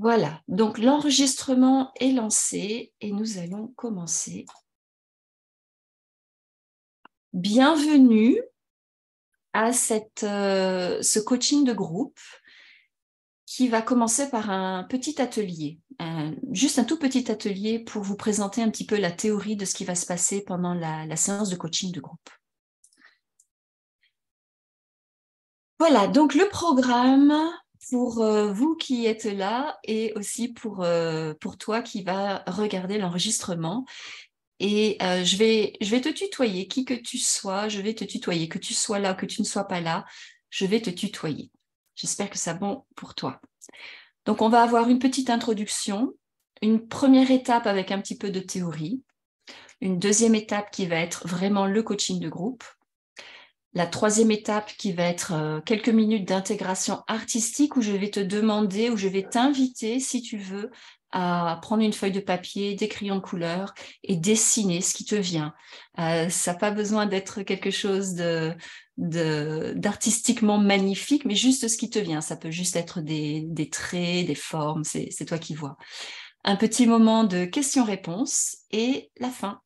Voilà, donc l'enregistrement est lancé et nous allons commencer. Bienvenue à ce coaching de groupe qui va commencer par un petit atelier, juste un tout petit atelier pour vous présenter un petit peu la théorie de ce qui va se passer pendant la séance de coaching de groupe. Voilà, donc le programme pour vous qui êtes là et aussi pour toi qui va regarder l'enregistrement. Et je vais te tutoyer, qui que tu sois, je vais te tutoyer, que tu sois là, que tu ne sois pas là, je vais te tutoyer. J'espère que c'est bon pour toi. Donc, on va avoir une petite introduction, une première étape avec un petit peu de théorie, une deuxième étape qui va être vraiment le coaching de groupe, la troisième étape qui va être quelques minutes d'intégration artistique où je vais te demander, où je vais t'inviter, si tu veux, à prendre une feuille de papier, des crayons de couleur et dessiner ce qui te vient. Ça n'a pas besoin d'être quelque chose d'artistiquement magnifique, mais juste ce qui te vient. Ça peut juste être des traits, des formes, c'est toi qui vois. Un petit moment de questions-réponses et la fin.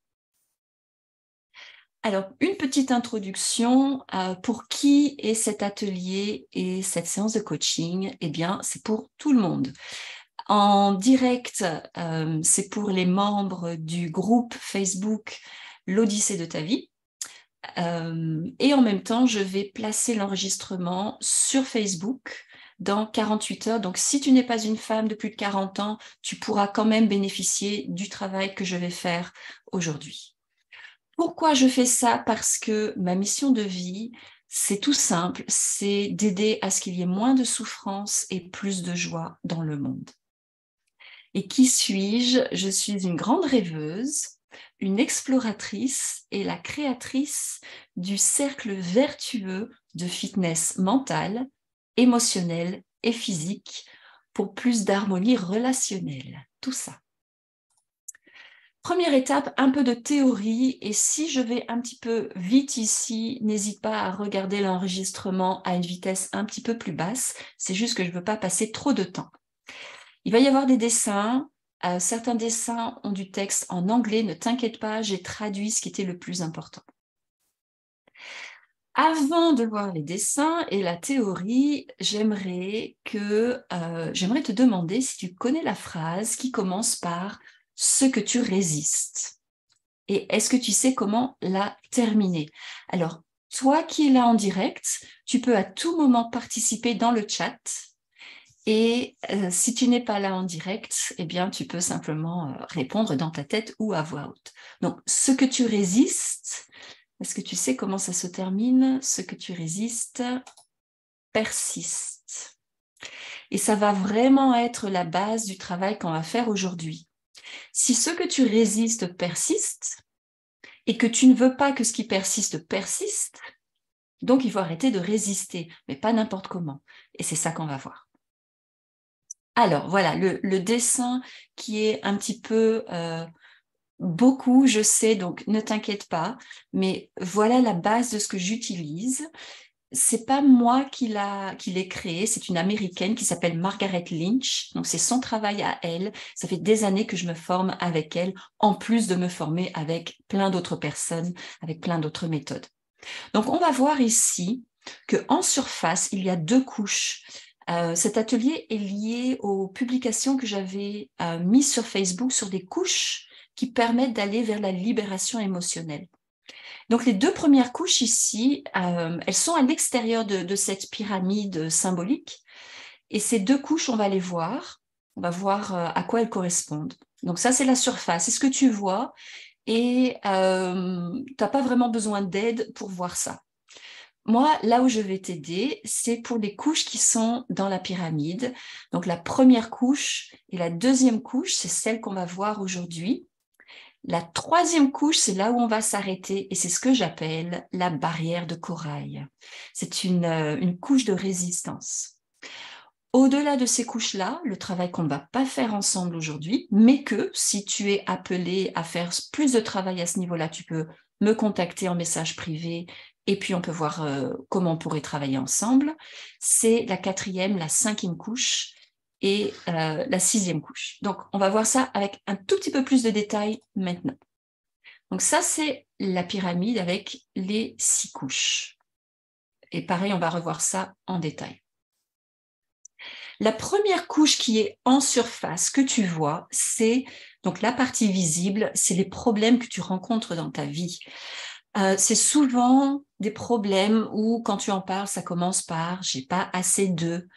Alors, une petite introduction pour qui est cet atelier et cette séance de coaching? Eh bien, c'est pour tout le monde. En direct, c'est pour les membres du groupe Facebook L'Odyssée de ta vie. Et en même temps, je vais placer l'enregistrement sur Facebook dans 48 heures. Donc, si tu n'es pas une femme de plus de 40 ans, tu pourras quand même bénéficier du travail que je vais faire aujourd'hui. Pourquoi je fais ça? Parce que ma mission de vie, c'est tout simple, c'est d'aider à ce qu'il y ait moins de souffrance et plus de joie dans le monde. Et qui suis-je? Je suis une grande rêveuse, une exploratrice et la créatrice du cercle vertueux de fitness mentale, émotionnelle et physique pour plus d'harmonie relationnelle. Tout ça. Première étape, un peu de théorie, et si je vais un petit peu vite ici, n'hésite pas à regarder l'enregistrement à une vitesse un petit peu plus basse, c'est juste que je ne veux pas passer trop de temps. Il va y avoir des dessins, certains dessins ont du texte en anglais, ne t'inquiète pas, j'ai traduit ce qui était le plus important. Avant de voir les dessins et la théorie, j'aimerais te demander si tu connais la phrase qui commence par « ce que tu résistes ». Et est-ce que tu sais comment la terminer? Alors, toi qui es là en direct, tu peux à tout moment participer dans le chat. Et si tu n'es pas là en direct, eh bien, tu peux simplement répondre dans ta tête ou à voix haute. Donc, ce que tu résistes, est-ce que tu sais comment ça se termine? Ce que tu résistes persiste. Et ça va vraiment être la base du travail qu'on va faire aujourd'hui. Si ce que tu résistes persiste, et que tu ne veux pas que ce qui persiste persiste, donc il faut arrêter de résister, mais pas n'importe comment. Et c'est ça qu'on va voir. Alors voilà, le dessin qui est un petit peu beaucoup, je sais, donc ne t'inquiète pas, mais voilà la base de ce que j'utilise. C'est pas moi qui l'ai créé, c'est une américaine qui s'appelle Margaret Lynch. Donc c'est son travail à elle. Ça fait des années que je me forme avec elle, en plus de me former avec plein d'autres personnes, avec plein d'autres méthodes. Donc on va voir ici qu'en surface, il y a deux couches. Cet atelier est lié aux publications que j'avais mises sur Facebook sur des couches qui permettent d'aller vers la libération émotionnelle. Donc les deux premières couches ici, elles sont à l'extérieur de cette pyramide symbolique. Et ces deux couches, on va les voir. On va voir à quoi elles correspondent. Donc ça, c'est la surface. C'est ce que tu vois. Et tu n'as pas vraiment besoin d'aide pour voir ça. Moi, là où je vais t'aider, c'est pour les couches qui sont dans la pyramide. Donc la première couche et la deuxième couche, c'est celle qu'on va voir aujourd'hui. La troisième couche, c'est là où on va s'arrêter et c'est ce que j'appelle la barrière de corail. C'est une couche de résistance. Au-delà de ces couches-là, le travail qu'on ne va pas faire ensemble aujourd'hui, mais que si tu es appelé à faire plus de travail à ce niveau-là, tu peux me contacter en message privé et puis on peut voir comment on pourrait travailler ensemble. C'est la quatrième, la cinquième couche et la 6e couche. Donc, on va voir ça avec un tout petit peu plus de détails maintenant. Donc ça, c'est la pyramide avec les 6 couches. Et pareil, on va revoir ça en détail. La première couche qui est en surface que tu vois, c'est donc la partie visible, c'est les problèmes que tu rencontres dans ta vie. C'est souvent des problèmes où quand tu en parles, ça commence par j'ai pas assez de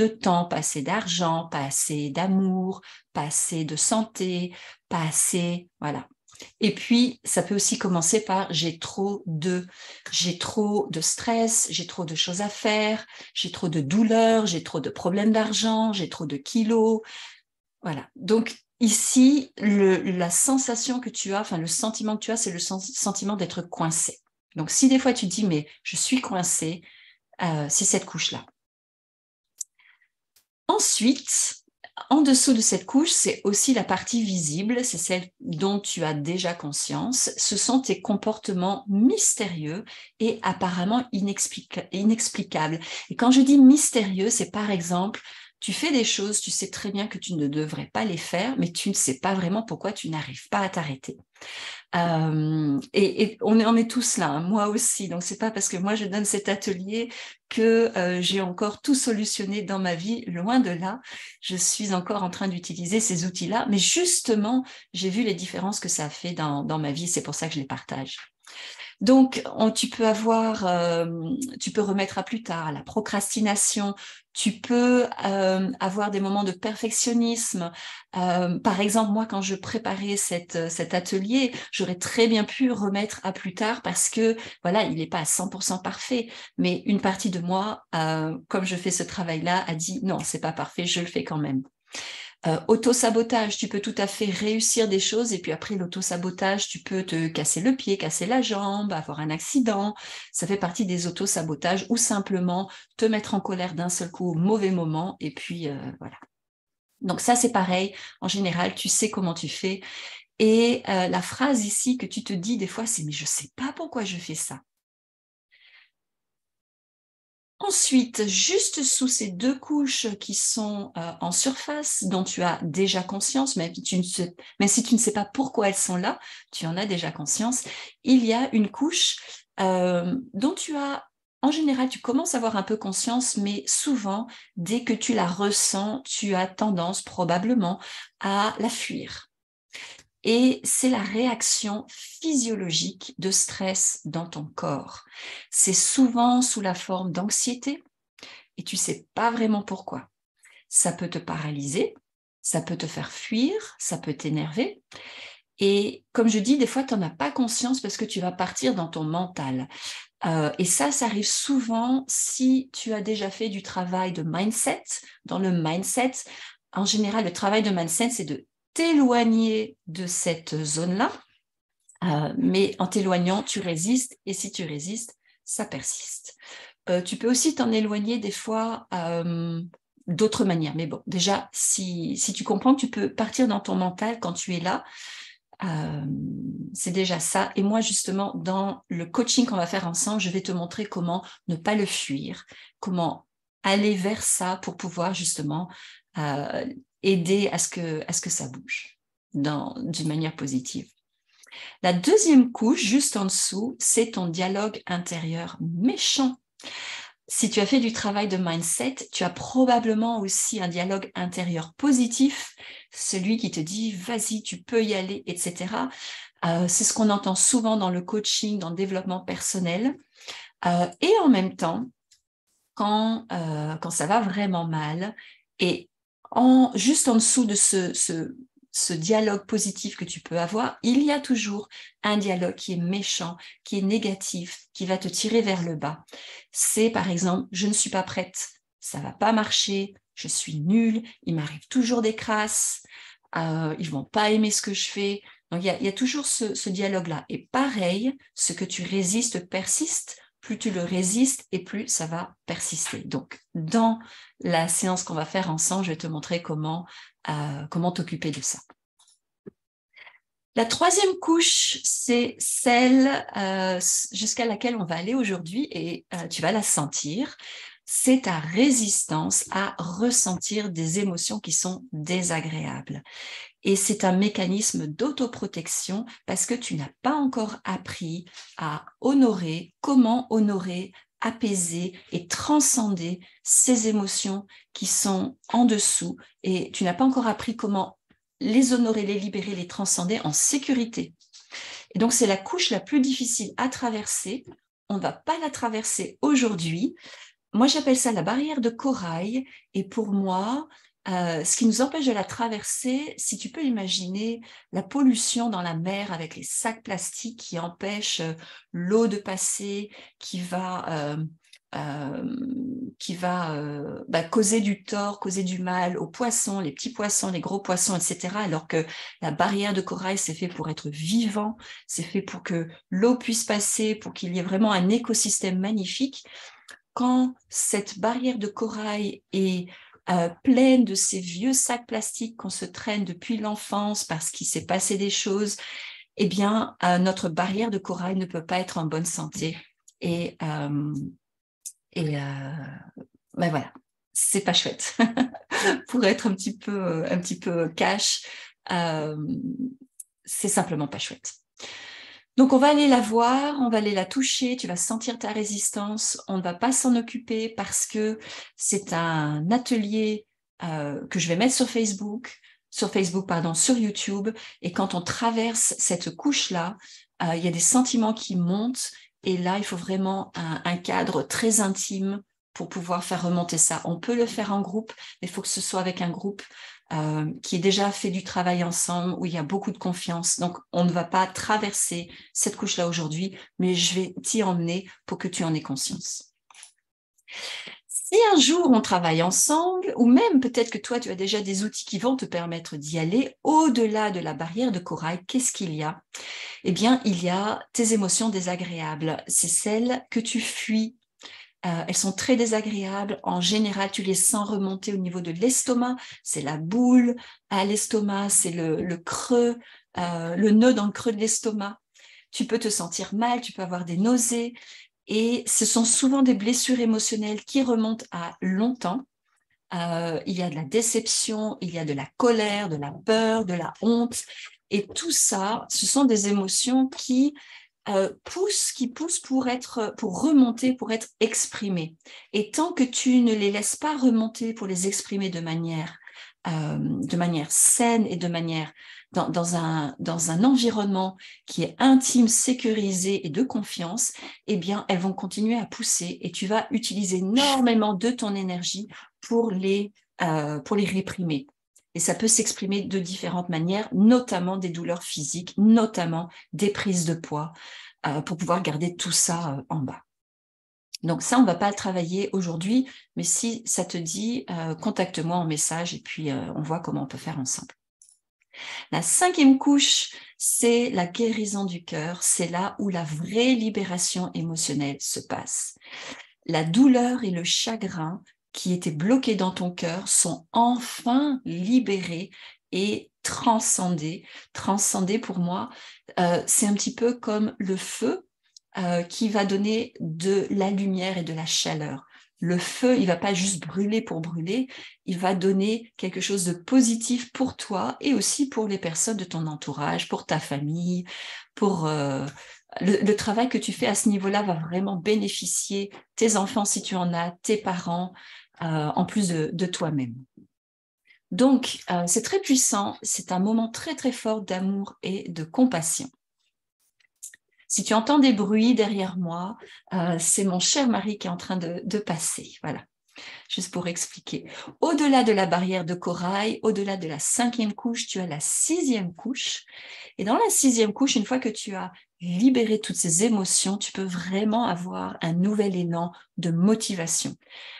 temps, pas assez d'argent, pas assez d'amour, pas assez de santé, pas assez, voilà. Et puis, ça peut aussi commencer par j'ai trop de stress, j'ai trop de choses à faire, j'ai trop de douleurs, j'ai trop de problèmes d'argent, j'ai trop de kilos. Voilà. Donc, ici, la sensation que tu as, enfin, le sentiment que tu as, c'est le sentiment d'être coincé. Donc, si des fois tu dis, mais je suis coincé, c'est cette couche-là. Ensuite, en dessous de cette couche, c'est aussi la partie visible, c'est celle dont tu as déjà conscience. Ce sont tes comportements mystérieux et apparemment inexplicables. Et quand je dis mystérieux, c'est par exemple, tu fais des choses, tu sais très bien que tu ne devrais pas les faire, mais tu ne sais pas vraiment pourquoi tu n'arrives pas à t'arrêter. Et on est tous là, hein, moi aussi. Donc c'est pas parce que moi je donne cet atelier que j'ai encore tout solutionné dans ma vie, loin de là. Je suis encore en train d'utiliser ces outils-là, mais justement, j'ai vu les différences que ça a fait dans ma vie. C'est pour ça que je les partage. Donc, tu peux remettre à plus tard la procrastination. Tu peux avoir des moments de perfectionnisme. Par exemple, moi, quand je préparais cet atelier, j'aurais très bien pu remettre à plus tard parce que, voilà, il n'est pas à 100% parfait. Mais une partie de moi, comme je fais ce travail-là, a dit non, c'est pas parfait, je le fais quand même. Auto-sabotage, tu peux tout à fait réussir des choses et puis après l'auto-sabotage, tu peux te casser le pied, casser la jambe, avoir un accident. Ça fait partie des auto-sabotages ou simplement te mettre en colère d'un seul coup au mauvais moment et puis voilà. Donc ça c'est pareil, en général tu sais comment tu fais et la phrase ici que tu te dis des fois c'est mais je sais pas pourquoi je fais ça. Ensuite, juste sous ces 2 couches qui sont en surface, dont tu as déjà conscience, même si tu ne sais pas pourquoi elles sont là, tu en as déjà conscience, il y a une couche dont tu as, en général, tu commences à avoir un peu conscience, mais souvent, dès que tu la ressens, tu as tendance probablement à la fuir. Et c'est la réaction physiologique de stress dans ton corps. C'est souvent sous la forme d'anxiété et tu ne sais pas vraiment pourquoi. Ça peut te paralyser, ça peut te faire fuir, ça peut t'énerver. Et comme je dis, des fois, tu n'en as pas conscience parce que tu vas partir dans ton mental. Et ça arrive souvent si tu as déjà fait du travail de mindset. Dans le mindset, en général, le travail de mindset, c'est de t'éloigner de cette zone-là, mais en t'éloignant, tu résistes, et si tu résistes, ça persiste. Tu peux aussi t'en éloigner des fois d'autres manières, mais bon, déjà, si tu comprends que tu peux partir dans ton mental quand tu es là, c'est déjà ça. Et moi, justement, dans le coaching qu'on va faire ensemble, je vais te montrer comment ne pas le fuir, comment aller vers ça pour pouvoir justement aider à ce que ça bouge d'une manière positive. La deuxième couche, juste en dessous, c'est ton dialogue intérieur méchant. Si tu as fait du travail de mindset, tu as probablement aussi un dialogue intérieur positif, celui qui te dit « vas-y, tu peux y aller », etc. C'est ce qu'on entend souvent dans le coaching, dans le développement personnel. Et en même temps, quand ça va vraiment mal, et juste en dessous de ce dialogue positif que tu peux avoir, il y a toujours un dialogue qui est méchant, qui est négatif, qui va te tirer vers le bas. C'est par exemple, je ne suis pas prête, ça ne va pas marcher, je suis nulle, il m'arrive toujours des crasses, ils ne vont pas aimer ce que je fais. Donc il y a toujours ce dialogue-là. Et pareil, ce que tu résistes persiste, plus tu le résistes et plus ça va persister. Donc, dans la séance qu'on va faire ensemble, je vais te montrer comment t'occuper de ça. La troisième couche, c'est celle jusqu'à laquelle on va aller aujourd'hui et tu vas la sentir. c'est ta résistance à ressentir des émotions qui sont désagréables. Et c'est un mécanisme d'autoprotection parce que tu n'as pas encore appris à honorer, comment honorer, apaiser et transcender ces émotions qui sont en dessous. Et tu n'as pas encore appris comment les honorer, les libérer, les transcender en sécurité. Et donc, c'est la couche la plus difficile à traverser. On ne va pas la traverser aujourd'hui. Moi, j'appelle ça la barrière de corail. Et pour moi, ce qui nous empêche de la traverser, si tu peux imaginer la pollution dans la mer avec les sacs plastiques qui empêchent l'eau de passer, qui va causer du tort, causer du mal aux poissons, les petits poissons, les gros poissons, etc. Alors que la barrière de corail, c'est fait pour être vivant, c'est fait pour que l'eau puisse passer, pour qu'il y ait vraiment un écosystème magnifique. Quand cette barrière de corail est pleine de ces vieux sacs plastiques qu'on se traîne depuis l'enfance parce qu'il s'est passé des choses, eh bien, notre barrière de corail ne peut pas être en bonne santé. Et voilà, c'est pas chouette. Pour être un petit peu cash, c'est simplement pas chouette. Donc, on va aller la voir, on va aller la toucher, tu vas sentir ta résistance. On ne va pas s'en occuper parce que c'est un atelier que je vais mettre sur YouTube. Et quand on traverse cette couche-là, il y a des sentiments qui montent. Et là, il faut vraiment un cadre très intime pour pouvoir faire remonter ça. On peut le faire en groupe, mais il faut que ce soit avec un groupe qui ait déjà fait du travail ensemble, où il y a beaucoup de confiance. Donc, on ne va pas traverser cette couche-là aujourd'hui, mais je vais t'y emmener pour que tu en aies conscience. Si un jour on travaille ensemble, ou même peut-être que toi, tu as déjà des outils qui vont te permettre d'y aller, au-delà de la barrière de corail, qu'est-ce qu'il y a? Eh bien, il y a tes émotions désagréables. C'est celles que tu fuis. Elles sont très désagréables. En général, tu les sens remonter au niveau de l'estomac. C'est la boule à l'estomac, c'est le creux, le nœud dans le creux de l'estomac. Tu peux te sentir mal, tu peux avoir des nausées. Et ce sont souvent des blessures émotionnelles qui remontent à longtemps. Il y a de la déception, il y a de la colère, de la peur, de la honte. Et tout ça, ce sont des émotions qui poussent pour remonter, pour être exprimées. Et tant que tu ne les laisses pas remonter pour les exprimer de manière saine et de manière dans un environnement qui est intime, sécurisé et de confiance, eh bien, elles vont continuer à pousser et tu vas utiliser énormément de ton énergie pour les réprimer. Et ça peut s'exprimer de différentes manières, notamment des douleurs physiques, notamment des prises de poids, pour pouvoir garder tout ça en bas. Donc ça, on ne va pas le travailler aujourd'hui, mais si ça te dit, contacte-moi en message et puis on voit comment on peut faire ensemble. La 5e couche, c'est la guérison du cœur. C'est là où la vraie libération émotionnelle se passe. La douleur et le chagrin qui étaient bloqués dans ton cœur sont enfin libérés et transcendés. Transcendés, pour moi, c'est un petit peu comme le feu qui va donner de la lumière et de la chaleur. Le feu, il ne va pas juste brûler pour brûler, il va donner quelque chose de positif pour toi et aussi pour les personnes de ton entourage, pour ta famille, pour le travail que tu fais à ce niveau-là va vraiment bénéficier tes enfants si tu en as, tes parents, en plus de toi-même. Donc, c'est très puissant, c'est un moment très très fort d'amour et de compassion. Si tu entends des bruits derrière moi, c'est mon cher mari qui est en train de passer. Voilà, juste pour expliquer. Au-delà de la barrière de corail, au-delà de la 5e couche, tu as la 6e couche. Et dans la 6e couche, une fois que tu as libéré toutes ces émotions, tu peux vraiment avoir un nouvel élan de motivation.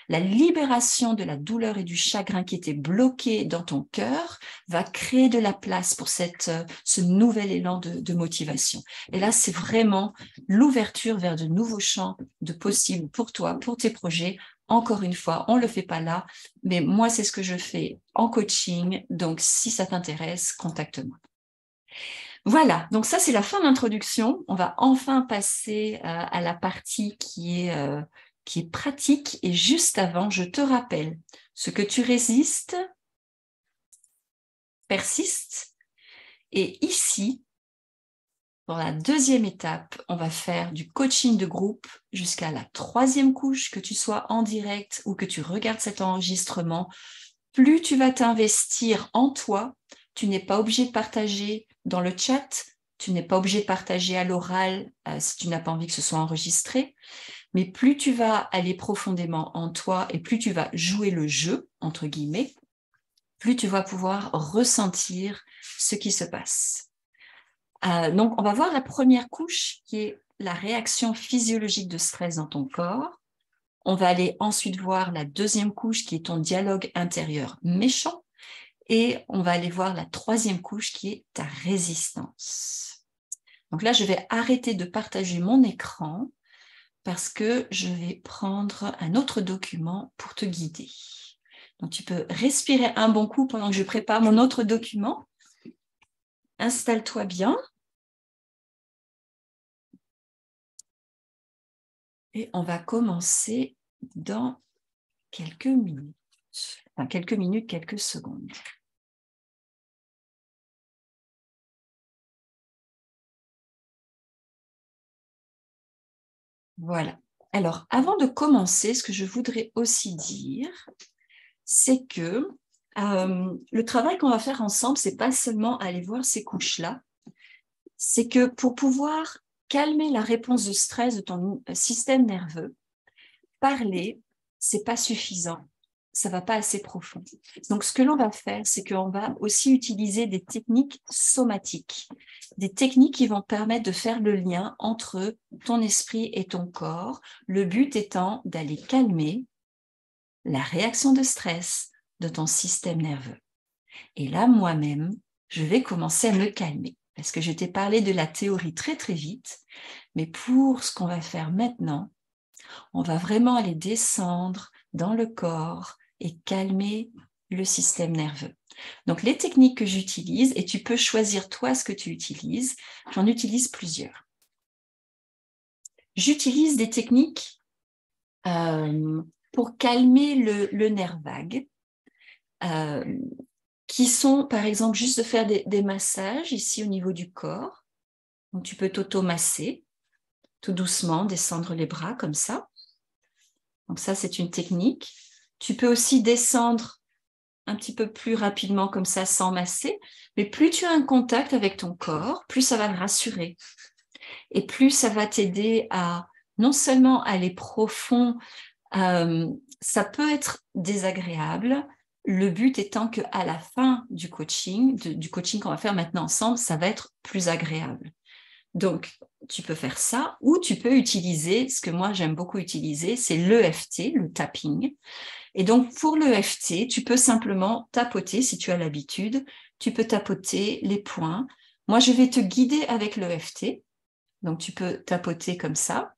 La libération de la douleur et du chagrin qui étaient bloqués dans ton cœur va créer de la place pour ce nouvel élan de motivation. Et là, c'est vraiment l'ouverture vers de nouveaux champs de possibles pour toi, pour tes projets. Encore une fois, on ne le fait pas là, mais moi, c'est ce que je fais en coaching. Donc, si ça t'intéresse, contacte-moi. Voilà, donc ça, c'est la fin de l'introduction. On va enfin passer à la partie qui est qui est pratique. Et juste avant, je te rappelle, ce que tu résistes persiste. Et ici, dans la deuxième étape, on va faire du coaching de groupe jusqu'à la troisième couche, que tu sois en direct ou que tu regardes cet enregistrement. Plus tu vas t'investir en toi, tu n'es pas obligé de partager dans le chat, tu n'es pas obligé de partager à l'oral si tu n'as pas envie que ce soit enregistré, mais plus tu vas aller profondément en toi et plus tu vas jouer le jeu, entre guillemets, plus tu vas pouvoir ressentir ce qui se passe. Donc, on va voir la première couche qui est la réaction physiologique de stress dans ton corps. On va aller ensuite voir la deuxième couche qui est ton dialogue intérieur méchant. Et on va aller voir la troisième couche qui est ta résistance. Donc là, je vais arrêter de partager mon écran parce que je vais prendre un autre document pour te guider. Donc tu peux respirer un bon coup pendant que je prépare mon autre document. Installe-toi bien. Et on va commencer dans quelques minutes. Enfin, quelques minutes, quelques secondes. Voilà. Alors, avant de commencer, ce que je voudrais aussi dire, c'est que le travail qu'on va faire ensemble, c'est pas seulement aller voir ces couches-là, c'est que pour pouvoir calmer la réponse de stress de ton système nerveux, parler, c'est pas suffisant. Ça va pas assez profond. Donc, ce que l'on va faire, c'est qu'on va aussi utiliser des techniques somatiques, des techniques qui vont permettre de faire le lien entre ton esprit et ton corps, le but étant d'aller calmer la réaction de stress de ton système nerveux. Et là, moi-même, je vais commencer à me calmer parce que je t'ai parlé de la théorie très, très vite, mais pour ce qu'on va faire maintenant, on va vraiment aller descendre dans le corps et calmer le système nerveux. Donc, les techniques que j'utilise, et tu peux choisir toi ce que tu utilises, j'en utilise plusieurs. J'utilise des techniques pour calmer le nerf vague, qui sont, par exemple, juste de faire des massages ici au niveau du corps. Donc, tu peux t'auto-masser, tout doucement, descendre les bras comme ça. Donc ça, c'est une technique. Tu peux aussi descendre un petit peu plus rapidement comme ça, sans masser. Mais plus tu as un contact avec ton corps, plus ça va le rassurer. Et plus ça va t'aider à non seulement aller profond, ça peut être désagréable. Le but étant qu'à la fin du coaching qu'on va faire maintenant ensemble, ça va être plus agréable. Donc, tu peux faire ça ou tu peux utiliser, ce que moi j'aime beaucoup utiliser, c'est l'EFT, le tapping. Et donc, pour l'EFT, tu peux simplement tapoter, si tu as l'habitude, tu peux tapoter les points. Moi, je vais te guider avec l'EFT. Donc, tu peux tapoter comme ça.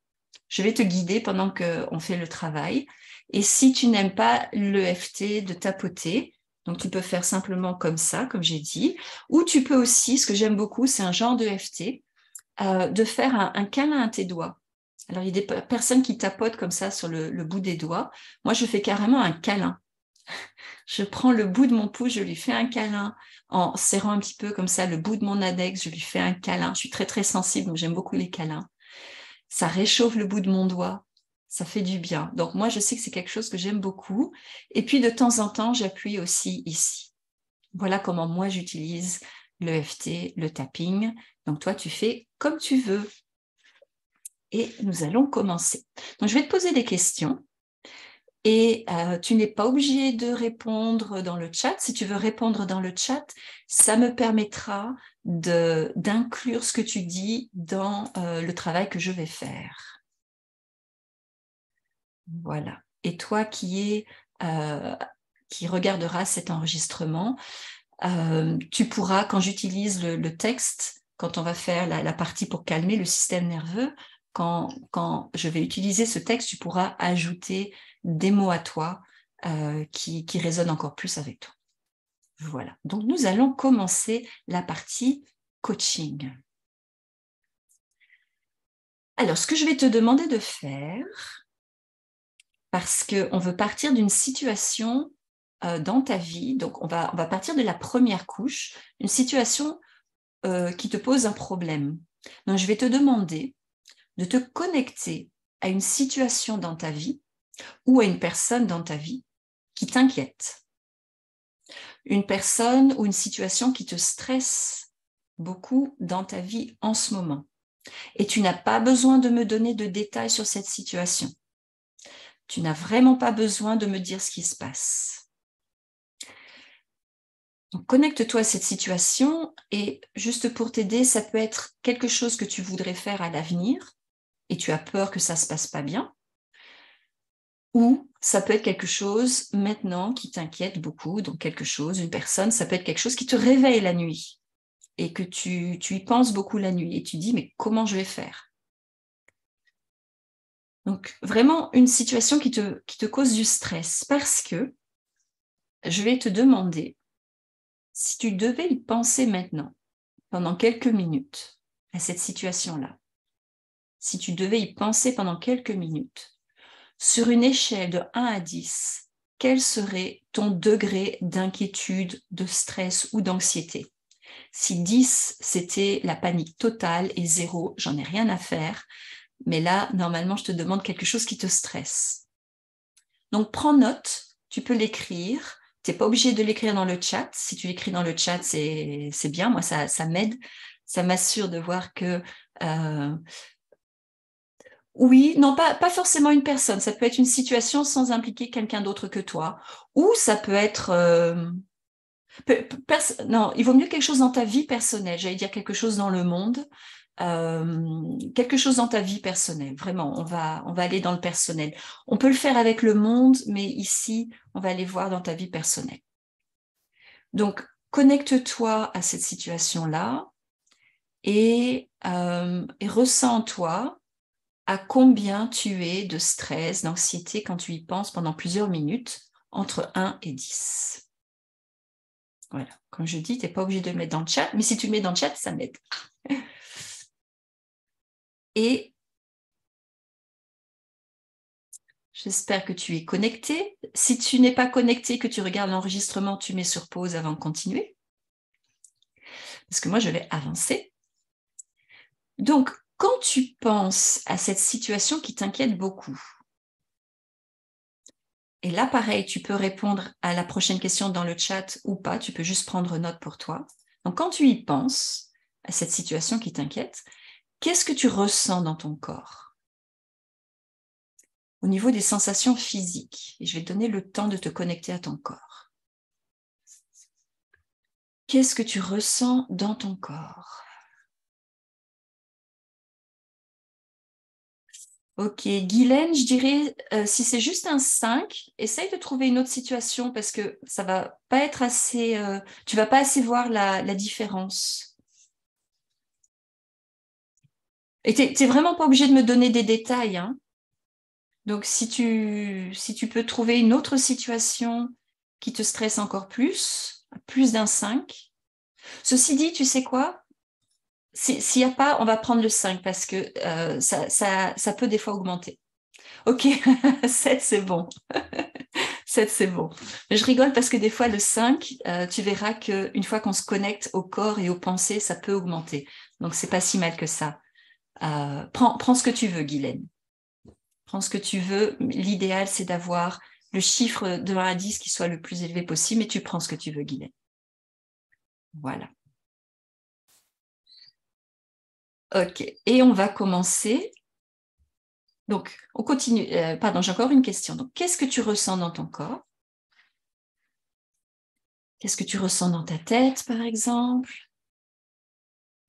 Je vais te guider pendant qu'on fait le travail. Et si tu n'aimes pas l'EFT de tapoter, donc tu peux faire simplement comme ça, comme j'ai dit. Ou tu peux aussi, ce que j'aime beaucoup, c'est un genre d'EFT, de faire un câlin à tes doigts. Alors, il y a des personnes qui tapotent comme ça sur le bout des doigts. Moi, je fais carrément un câlin. Je prends le bout de mon pouce, je lui fais un câlin en serrant un petit peu comme ça le bout de mon index, je lui fais un câlin. Je suis très, très sensible, donc j'aime beaucoup les câlins. Ça réchauffe le bout de mon doigt, ça fait du bien. Donc, moi, je sais que c'est quelque chose que j'aime beaucoup. Et puis, de temps en temps, j'appuie aussi ici. Voilà comment moi, j'utilise l'EFT, le tapping. Donc, toi, tu fais comme tu veux. Et nous allons commencer. Donc, je vais te poser des questions et tu n'es pas obligé de répondre dans le chat. Si tu veux répondre dans le chat, ça me permettra d'inclure ce que tu dis dans le travail que je vais faire. Voilà. Et toi qui regarderas cet enregistrement, tu pourras, quand j'utilise le texte, quand on va faire la partie pour calmer le système nerveux, quand je vais utiliser ce texte, tu pourras ajouter des mots à toi qui résonnent encore plus avec toi. Voilà. Donc, nous allons commencer la partie coaching. Alors, ce que je vais te demander de faire, parce qu'on veut partir d'une situation dans ta vie. Donc, on va partir de la première couche, une situation qui te pose un problème. Donc, je vais te demander de te connecter à une situation dans ta vie ou à une personne dans ta vie qui t'inquiète. Une personne ou une situation qui te stresse beaucoup dans ta vie en ce moment. Et tu n'as pas besoin de me donner de détails sur cette situation. Tu n'as vraiment pas besoin de me dire ce qui se passe. Donc, connecte-toi à cette situation et juste pour t'aider, ça peut être quelque chose que tu voudrais faire à l'avenir et tu as peur que ça ne se passe pas bien. Ou ça peut être quelque chose maintenant qui t'inquiète beaucoup, donc quelque chose, une personne, ça peut être quelque chose qui te réveille la nuit et que tu y penses beaucoup la nuit et tu dis mais comment je vais faire? Donc vraiment une situation qui te cause du stress parce que je vais te demander si tu devais y penser maintenant, pendant quelques minutes, à cette situation-là, si tu devais y penser pendant quelques minutes, sur une échelle de 1 à 10, quel serait ton degré d'inquiétude, de stress ou d'anxiété? Si 10, c'était la panique totale et 0, j'en ai rien à faire, mais là, normalement, je te demande quelque chose qui te stresse. Donc, prends note, tu peux l'écrire. Tu n'es pas obligé de l'écrire dans le chat. Si tu l'écris dans le chat, c'est bien. Moi, ça m'aide. Ça m'assure de voir que... oui, non, pas forcément une personne. Ça peut être une situation sans impliquer quelqu'un d'autre que toi. Ou ça peut être... non, il vaut mieux quelque chose dans ta vie personnelle. J'allais dire quelque chose dans le monde. Quelque chose dans ta vie personnelle. Vraiment, on va aller dans le personnel. On peut le faire avec le monde, mais ici, on va aller voir dans ta vie personnelle. Donc, connecte-toi à cette situation-là et ressens-toi à combien tu es de stress, d'anxiété quand tu y penses pendant plusieurs minutes, entre 1 et 10. Voilà. Comme je dis, tu n'es pas obligé de le mettre dans le chat, mais si tu le mets dans le chat, ça m'aide. Et j'espère que tu es connecté. Si tu n'es pas connecté, que tu regardes l'enregistrement, tu mets sur pause avant de continuer. Parce que moi, je vais avancer. Donc, quand tu penses à cette situation qui t'inquiète beaucoup, et là, pareil, tu peux répondre à la prochaine question dans le chat ou pas, tu peux juste prendre note pour toi. Donc, quand tu y penses à cette situation qui t'inquiète, qu'est-ce que tu ressens dans ton corps? Au niveau des sensations physiques, et je vais te donner le temps de te connecter à ton corps. Qu'est-ce que tu ressens dans ton corps? Ok, Guylaine, je dirais, si c'est juste un 5, essaye de trouver une autre situation parce que ça va pas être assez, tu vas pas assez voir la différence. Et t'es vraiment pas obligé de me donner des détails, hein. Donc, si tu peux trouver une autre situation qui te stresse encore plus d'un 5. Ceci dit, tu sais quoi? S'il n'y a pas, on va prendre le 5 parce que ça peut des fois augmenter. Ok, 7 c'est bon. 7 c'est bon. Je rigole parce que des fois le 5, tu verras qu'une fois qu'on se connecte au corps et aux pensées, ça peut augmenter. Donc c'est pas si mal que ça. Prends ce que tu veux, Guylaine. Prends ce que tu veux. L'idéal, c'est d'avoir le chiffre de 1 à 10 qui soit le plus élevé possible, mais tu prends ce que tu veux, Guylaine. Voilà. Ok, et on va commencer. Donc, on continue. Pardon, j'ai encore une question. Donc, qu'est-ce que tu ressens dans ton corps? Qu'est-ce que tu ressens dans ta tête, par exemple?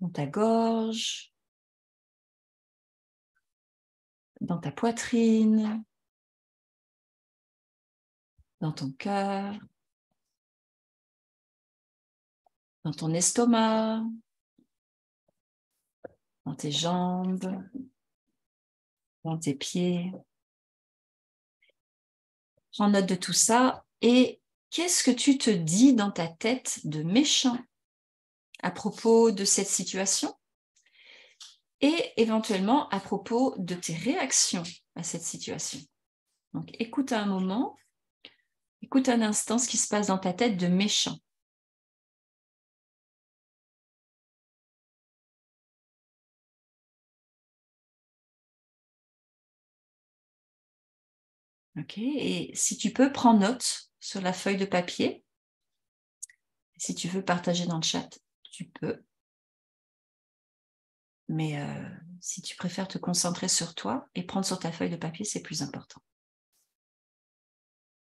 Dans ta gorge? Dans ta poitrine? Dans ton cœur? Dans ton estomac? Dans tes jambes? Dans tes pieds? Prends note de tout ça. Et qu'est-ce que tu te dis dans ta tête de méchant à propos de cette situation? Et éventuellement à propos de tes réactions à cette situation. Donc, écoute un moment, écoute un instant ce qui se passe dans ta tête de méchant. Ok, et si tu peux, prends note sur la feuille de papier. Si tu veux partager dans le chat, tu peux. Mais si tu préfères te concentrer sur toi et prendre sur ta feuille de papier, c'est plus important.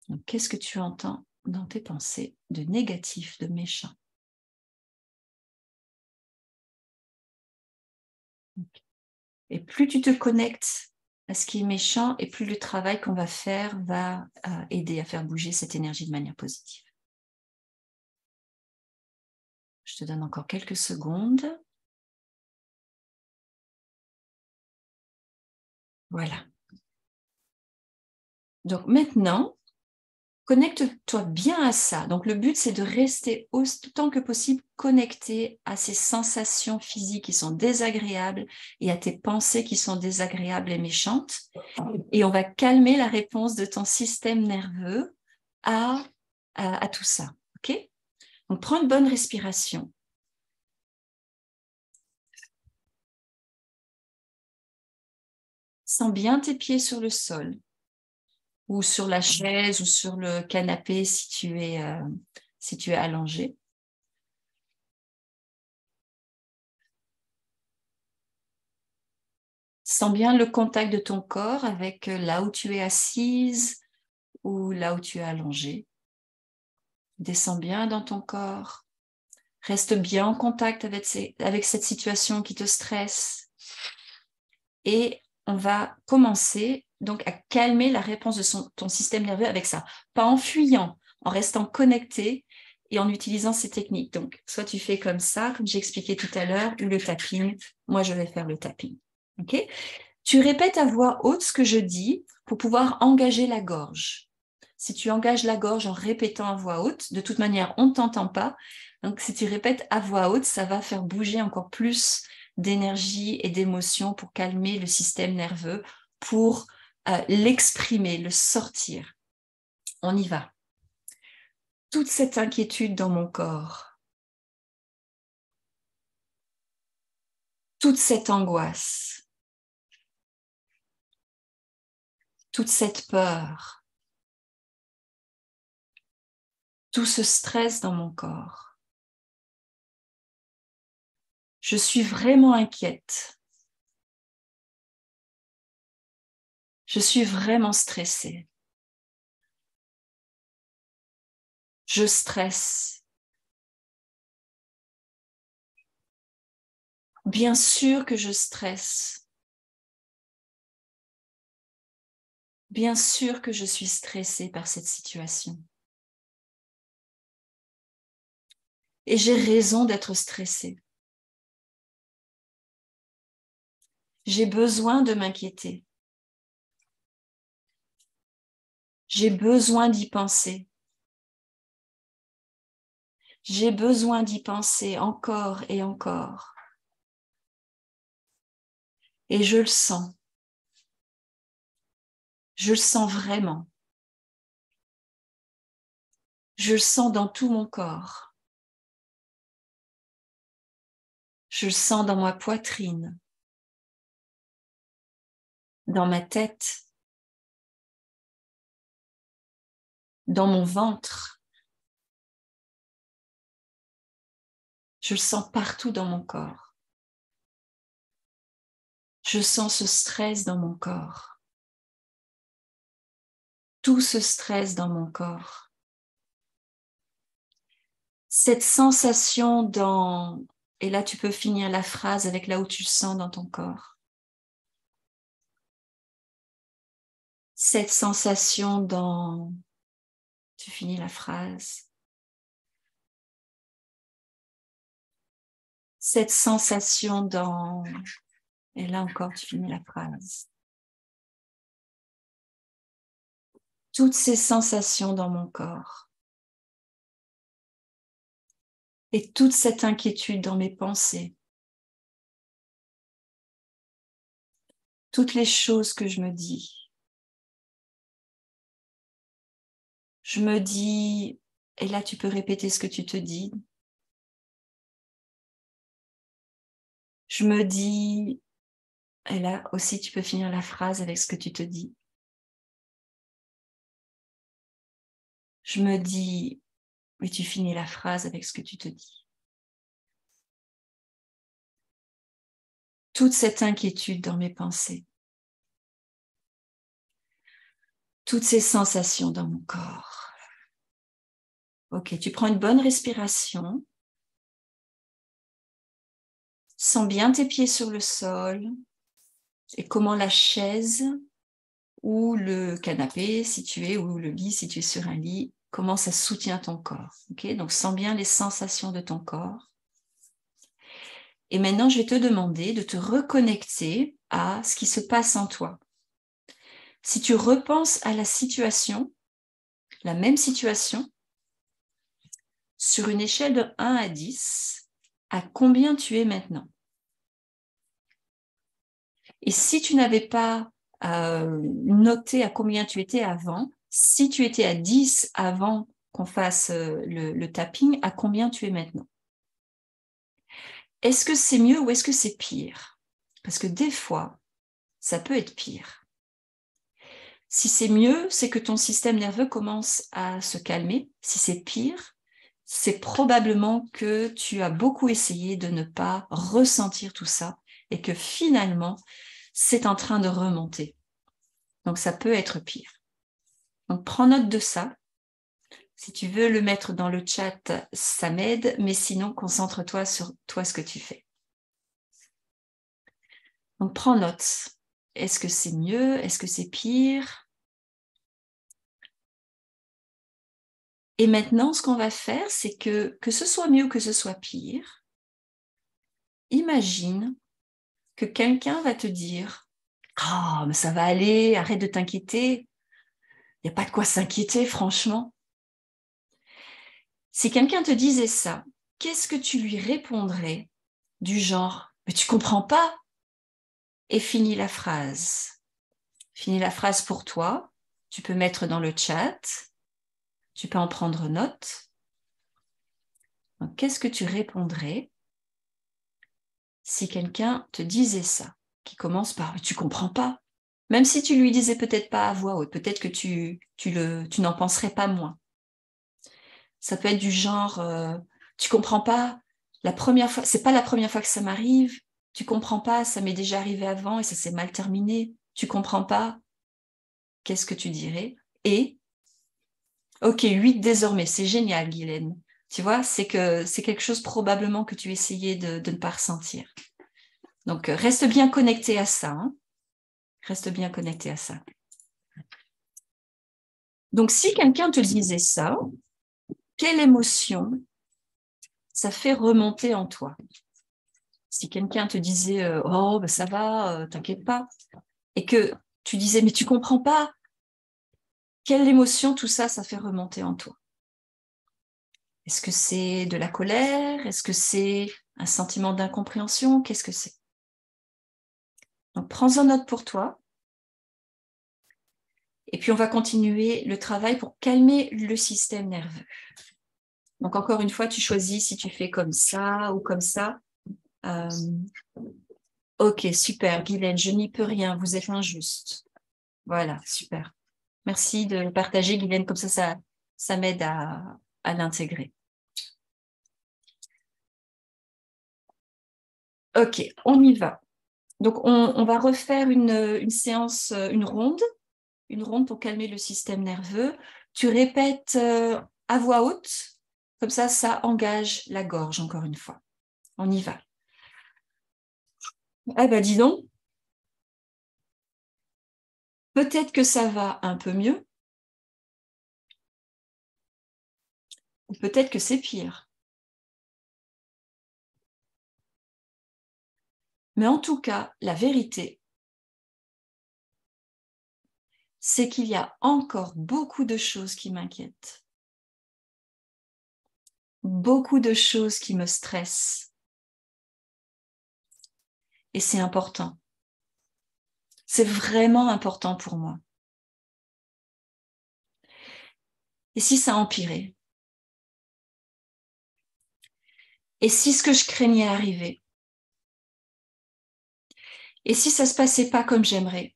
Donc, qu'est-ce que tu entends dans tes pensées de négatif, de méchant? Et plus tu te connectes à ce qui est méchant, et plus le travail qu'on va faire va aider à faire bouger cette énergie de manière positive. Je te donne encore quelques secondes. Voilà. Donc maintenant, connecte-toi bien à ça. Donc le but, c'est de rester autant que possible connecté à ces sensations physiques qui sont désagréables et à tes pensées qui sont désagréables et méchantes. Et on va calmer la réponse de ton système nerveux à tout ça. OK? Donc prends une bonne respiration. Sens bien tes pieds sur le sol ou sur la chaise ou sur le canapé si tu es allongé. Sens bien le contact de ton corps avec là où tu es assise ou là où tu es allongé. Descends bien dans ton corps. Reste bien en contact avec cette situation qui te stresse. Et on va commencer donc à calmer la réponse de ton système nerveux avec ça. Pas en fuyant, en restant connecté et en utilisant ces techniques. Donc, soit tu fais comme ça, comme j'ai expliqué tout à l'heure, ou le tapping. Moi, je vais faire le tapping. OK ? Tu répètes à voix haute ce que je dis pour pouvoir engager la gorge. Si tu engages la gorge en répétant à voix haute, de toute manière, on ne t'entend pas. Donc, si tu répètes à voix haute, ça va faire bouger encore plus d'énergie et d'émotion pour calmer le système nerveux, pour l'exprimer, le sortir. On y va. Toute cette inquiétude dans mon corps, toute cette angoisse, toute cette peur, tout ce stress dans mon corps. Je suis vraiment inquiète. Je suis vraiment stressée. Je stresse. Bien sûr que je stresse. Bien sûr que je suis stressée par cette situation. Et j'ai raison d'être stressée. J'ai besoin de m'inquiéter. J'ai besoin d'y penser. J'ai besoin d'y penser encore et encore. Et je le sens. Je le sens vraiment. Je le sens dans tout mon corps. Je le sens dans ma poitrine, dans ma tête, dans mon ventre. Je le sens partout dans mon corps. Je sens ce stress dans mon corps. Tout ce stress dans mon corps. Cette sensation dans... Et là, tu peux finir la phrase avec là où tu le sens dans ton corps. Cette sensation dans... Tu finis la phrase. Cette sensation dans... Et là encore, tu finis la phrase. Toutes ces sensations dans mon corps. Et toute cette inquiétude dans mes pensées. Toutes les choses que je me dis. Je me dis, et là tu peux répéter ce que tu te dis. Je me dis, et là aussi tu peux finir la phrase avec ce que tu te dis. Je me dis, mais tu finis la phrase avec ce que tu te dis. Toute cette inquiétude dans mes pensées, toutes ces sensations dans mon corps. Ok, tu prends une bonne respiration. Sens bien tes pieds sur le sol et comment la chaise ou le canapé si tu es, ou le lit si tu es sur un lit, comment ça soutient ton corps. Okay, donc sens bien les sensations de ton corps. Et maintenant, je vais te demander de te reconnecter à ce qui se passe en toi. Si tu repenses à la situation, la même situation, sur une échelle de 1 à 10, à combien tu es maintenant? Et si tu n'avais pas noté à combien tu étais avant, si tu étais à 10 avant qu'on fasse le tapping, à combien tu es maintenant? Est-ce que c'est mieux ou est-ce que c'est pire? Parce que des fois, ça peut être pire. Si c'est mieux, c'est que ton système nerveux commence à se calmer. Si c'est pire, c'est probablement que tu as beaucoup essayé de ne pas ressentir tout ça et que finalement, c'est en train de remonter. Donc, ça peut être pire. Donc, prends note de ça. Si tu veux le mettre dans le chat, ça m'aide, mais sinon, concentre-toi sur toi, ce que tu fais. Donc, prends note. Est-ce que c'est mieux? Est-ce que c'est pire? Et maintenant, ce qu'on va faire, c'est que ce soit mieux ou que ce soit pire, imagine que quelqu'un va te dire « Ah, mais ça va aller, arrête de t'inquiéter. Il n'y a pas de quoi s'inquiéter, franchement. » Si quelqu'un te disait ça, qu'est-ce que tu lui répondrais du genre « Mais tu comprends pas ?» et finis la phrase. Finis la phrase pour toi. Tu peux mettre dans le chat. Tu peux en prendre note. Donc, qu'est-ce que tu répondrais si quelqu'un te disait ça, qui commence par « tu comprends pas », même si tu lui disais peut-être pas à voix haute, peut-être que tu n'en penserais pas moins. Ça peut être du genre tu comprends pas, la première fois, c'est pas la première fois que ça m'arrive, tu comprends pas, ça m'est déjà arrivé avant et ça s'est mal terminé, tu comprends pas, qu'est-ce que tu dirais? Et ok, 8 désormais, c'est génial, Guylaine. Tu vois, c'est quelque chose probablement que tu essayais de ne pas ressentir. Donc, reste bien connecté à ça. Hein. Reste bien connecté à ça. Donc, si quelqu'un te disait ça, quelle émotion ça fait remonter en toi? Si quelqu'un te disait « Oh, ben ça va, t'inquiète pas », et que tu disais « Mais tu comprends pas », quelle émotion tout ça, ça fait remonter en toi? Est-ce que c'est de la colère? Est-ce que c'est un sentiment d'incompréhension? Qu'est-ce que c'est? Donc, prends-en note pour toi. Et puis, on va continuer le travail pour calmer le système nerveux. Donc, encore une fois, tu choisis si tu fais comme ça ou comme ça. Ok, super, Guylaine, je n'y peux rien, vous êtes injuste. Voilà, super. Merci de partager, Guylaine, comme ça m'aide à l'intégrer. Ok, on y va. Donc, on va refaire une séance, une ronde pour calmer le système nerveux. Tu répètes à voix haute, comme ça engage la gorge, encore une fois. On y va. Ah ben, dis donc, peut-être que ça va un peu mieux, ou peut-être que c'est pire. Mais en tout cas, la vérité, c'est qu'il y a encore beaucoup de choses qui m'inquiètent. Beaucoup de choses qui me stressent. Et c'est important. C'est vraiment important pour moi. Et si ça empirait? Et si ce que je craignais arrivait? Et si ça se passait pas comme j'aimerais?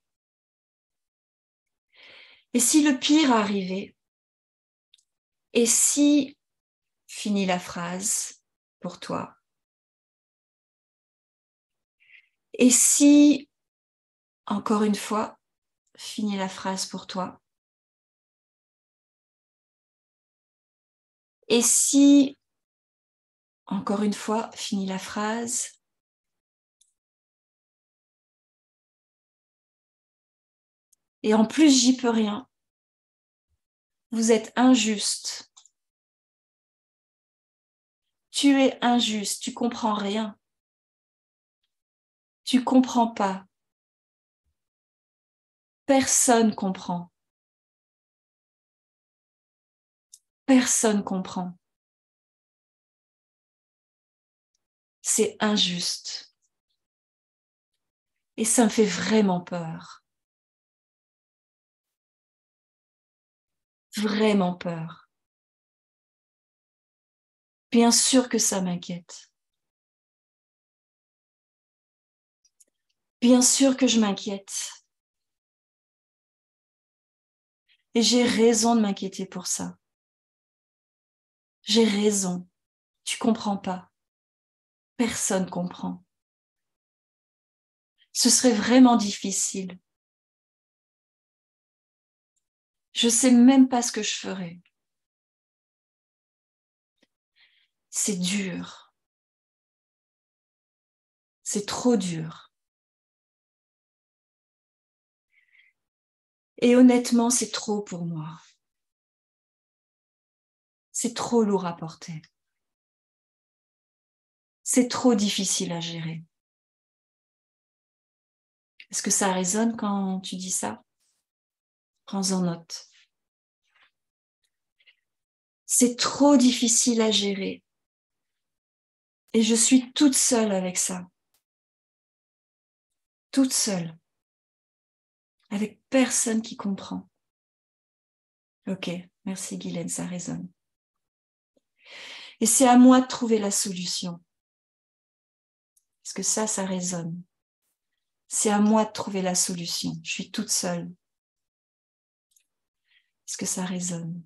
Et si le pire arrivait? Et si, finis la phrase pour toi, et si, encore une fois, finis la phrase pour toi, et si, encore une fois, finis la phrase, et en plus j'y peux rien, vous êtes injuste, tu es injuste, tu comprends rien, tu comprends pas, personne comprend, personne comprend, c'est injuste, et ça me fait vraiment peur, vraiment peur. Bien sûr que ça m'inquiète. Bien sûr que je m'inquiète. Et j'ai raison de m'inquiéter pour ça. J'ai raison. Tu comprends pas. Personne comprend. Ce serait vraiment difficile. Je sais même pas ce que je ferais. C'est dur. C'est trop dur. Et honnêtement, c'est trop pour moi. C'est trop lourd à porter. C'est trop difficile à gérer. Est-ce que ça résonne quand tu dis ça? Prends-en note. C'est trop difficile à gérer. Et je suis toute seule avec ça. Toute seule. Avec personne qui comprend. Ok, merci Guylaine, ça résonne. Et c'est à moi de trouver la solution. Parce que ça résonne. C'est à moi de trouver la solution. Je suis toute seule. Est-ce que ça résonne?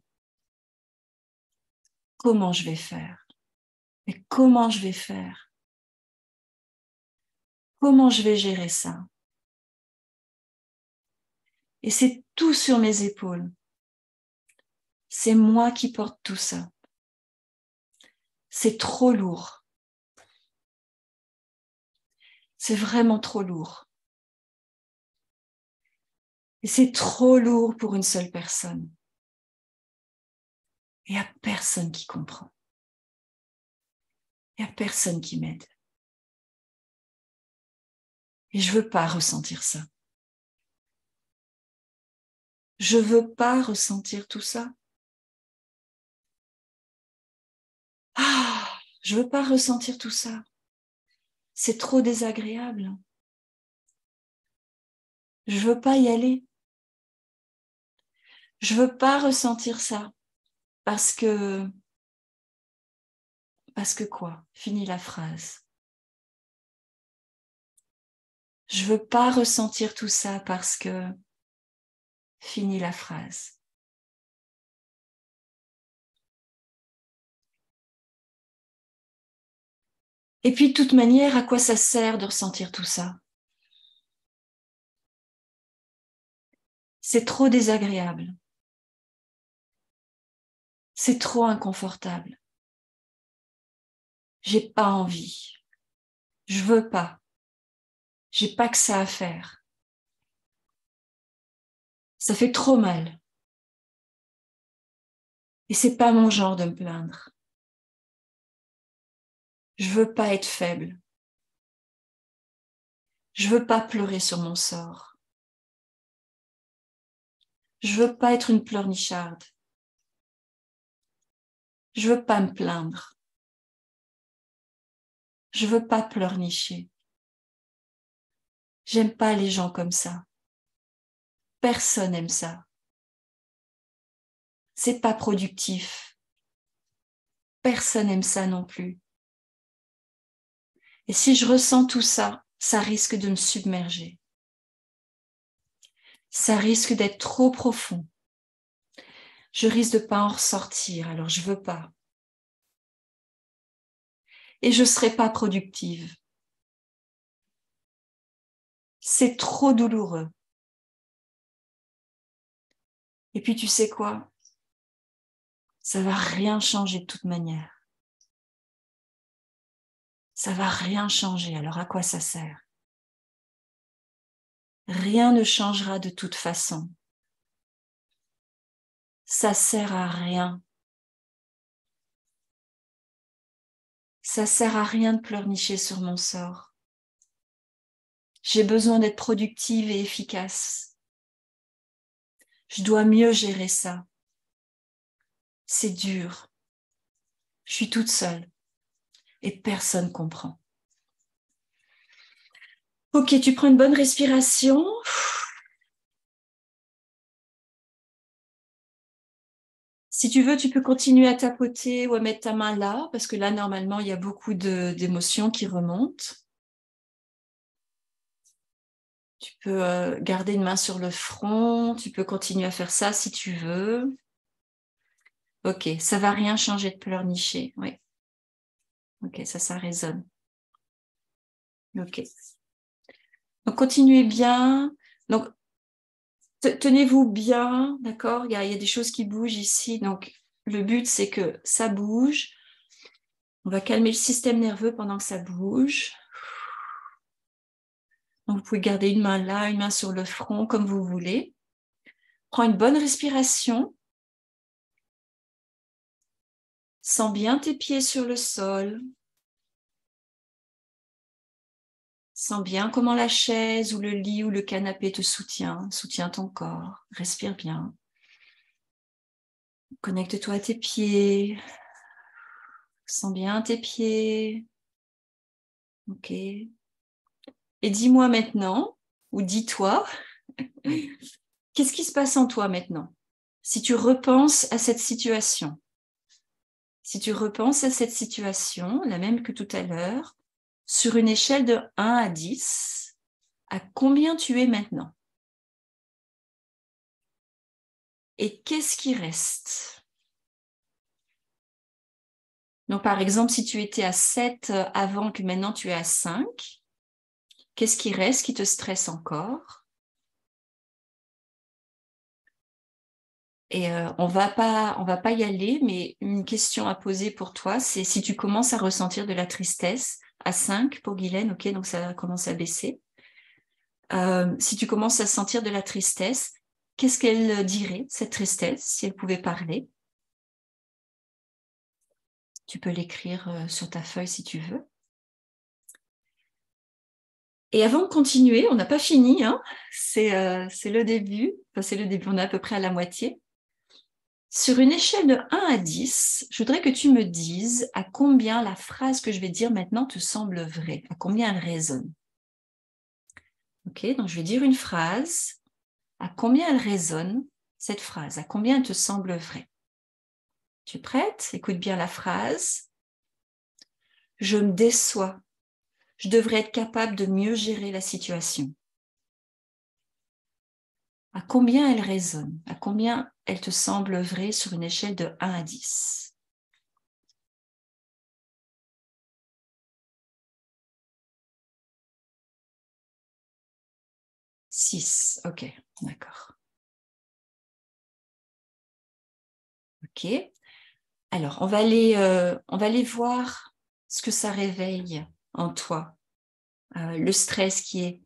Comment je vais faire? Mais comment je vais faire? Comment je vais gérer ça? Et c'est tout sur mes épaules. C'est moi qui porte tout ça. C'est trop lourd. C'est vraiment trop lourd. Et c'est trop lourd pour une seule personne. Il n'y a personne qui comprend. Il n'y a personne qui m'aide. Et je veux pas ressentir ça. Je veux pas ressentir tout ça. Ah, je veux pas ressentir tout ça. C'est trop désagréable. Je veux pas y aller. Je veux pas ressentir ça. Parce que quoi? Finis la phrase. Je veux pas ressentir tout ça parce que finis la phrase. Et puis de toute manière, à quoi ça sert de ressentir tout ça? C'est trop désagréable. C'est trop inconfortable. J'ai pas envie. Je veux pas. J'ai pas que ça à faire. Ça fait trop mal. Et c'est pas mon genre de me plaindre. Je veux pas être faible. Je veux pas pleurer sur mon sort. Je veux pas être une pleurnicharde. Je veux pas me plaindre. Je veux pas pleurnicher. J'aime pas les gens comme ça. Personne aime ça. C'est pas productif. Personne n'aime ça non plus. Et si je ressens tout ça, ça risque de me submerger. Ça risque d'être trop profond. Je risque de pas en ressortir, alors je veux pas. Et je serai pas productive. C'est trop douloureux. Et puis tu sais quoi? Ça va rien changer de toute manière. Ça va rien changer, alors à quoi ça sert? Rien ne changera de toute façon. Ça sert à rien. Ça sert à rien de pleurnicher sur mon sort. J'ai besoin d'être productive et efficace. Je dois mieux gérer ça. C'est dur. Je suis toute seule et personne ne comprend. Ok, tu prends une bonne respiration. Si tu veux, tu peux continuer à tapoter ou à mettre ta main là, parce que là, normalement, il y a beaucoup d'émotions qui remontent. Tu peux garder une main sur le front, tu peux continuer à faire ça si tu veux. Ok, ça va rien changer de pleurnicher, oui. Ok, ça résonne. Ok. Donc, continuez bien. Donc, tenez-vous bien, d'accord? Il y a des choses qui bougent ici. Donc, le but, c'est que ça bouge. On va calmer le système nerveux pendant que ça bouge. Donc, vous pouvez garder une main là, une main sur le front, comme vous voulez. Prends une bonne respiration. Sens bien tes pieds sur le sol. Sens bien comment la chaise ou le lit ou le canapé te soutient ton corps. Respire bien. Connecte-toi à tes pieds. Sens bien tes pieds. Ok. Et dis-moi maintenant, ou dis-toi, qu'est-ce qui se passe en toi maintenant? Si tu repenses à cette situation, la même que tout à l'heure, sur une échelle de 1 à 10, à combien tu es maintenant? Et qu'est-ce qui reste? Donc, par exemple, si tu étais à 7 avant que maintenant tu es à 5, qu'est-ce qui reste qui te stresse encore? Et on va pas y aller, mais une question à poser pour toi, c'est si tu commences à ressentir de la tristesse à 5 pour Guylaine, ok, donc ça commence à baisser. Si tu commences à sentir de la tristesse, qu'est-ce qu'elle dirait, cette tristesse, si elle pouvait parler? Tu peux l'écrire sur ta feuille si tu veux. Et avant de continuer, on n'a pas fini, hein, c'est le début, enfin, c'est le début, on est à peu près à la moitié. Sur une échelle de 1 à 10, je voudrais que tu me dises à combien la phrase que je vais dire maintenant te semble vraie, à combien elle résonne. Ok, donc je vais dire une phrase, à combien elle résonne, cette phrase, à combien elle te semble vraie. Tu es prête? Écoute bien la phrase. Je me déçois. Je devrais être capable de mieux gérer la situation. À combien elle résonne? À combien elle te semble vraie sur une échelle de 1 à 10? Six. Ok, d'accord. Ok. Alors, on va aller voir ce que ça réveille en toi. Le stress qui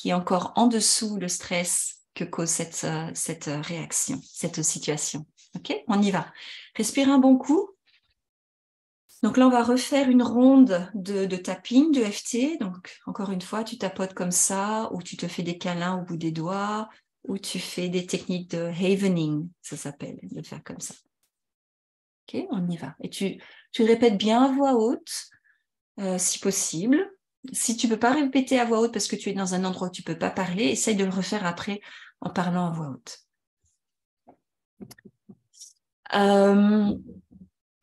est encore en dessous, le stress que cause cette réaction, cette situation. Ok, on y va. Respire un bon coup. Donc là, on va refaire une ronde de tapping, de FT. Donc, encore une fois, tu tapotes comme ça, ou tu te fais des câlins au bout des doigts, ou tu fais des techniques de havening, ça s'appelle, de faire comme ça. Ok, on y va. Et tu répètes bien à voix haute, si possible. Si tu ne peux pas répéter à voix haute parce que tu es dans un endroit où tu ne peux pas parler, essaye de le refaire après en parlant à voix haute.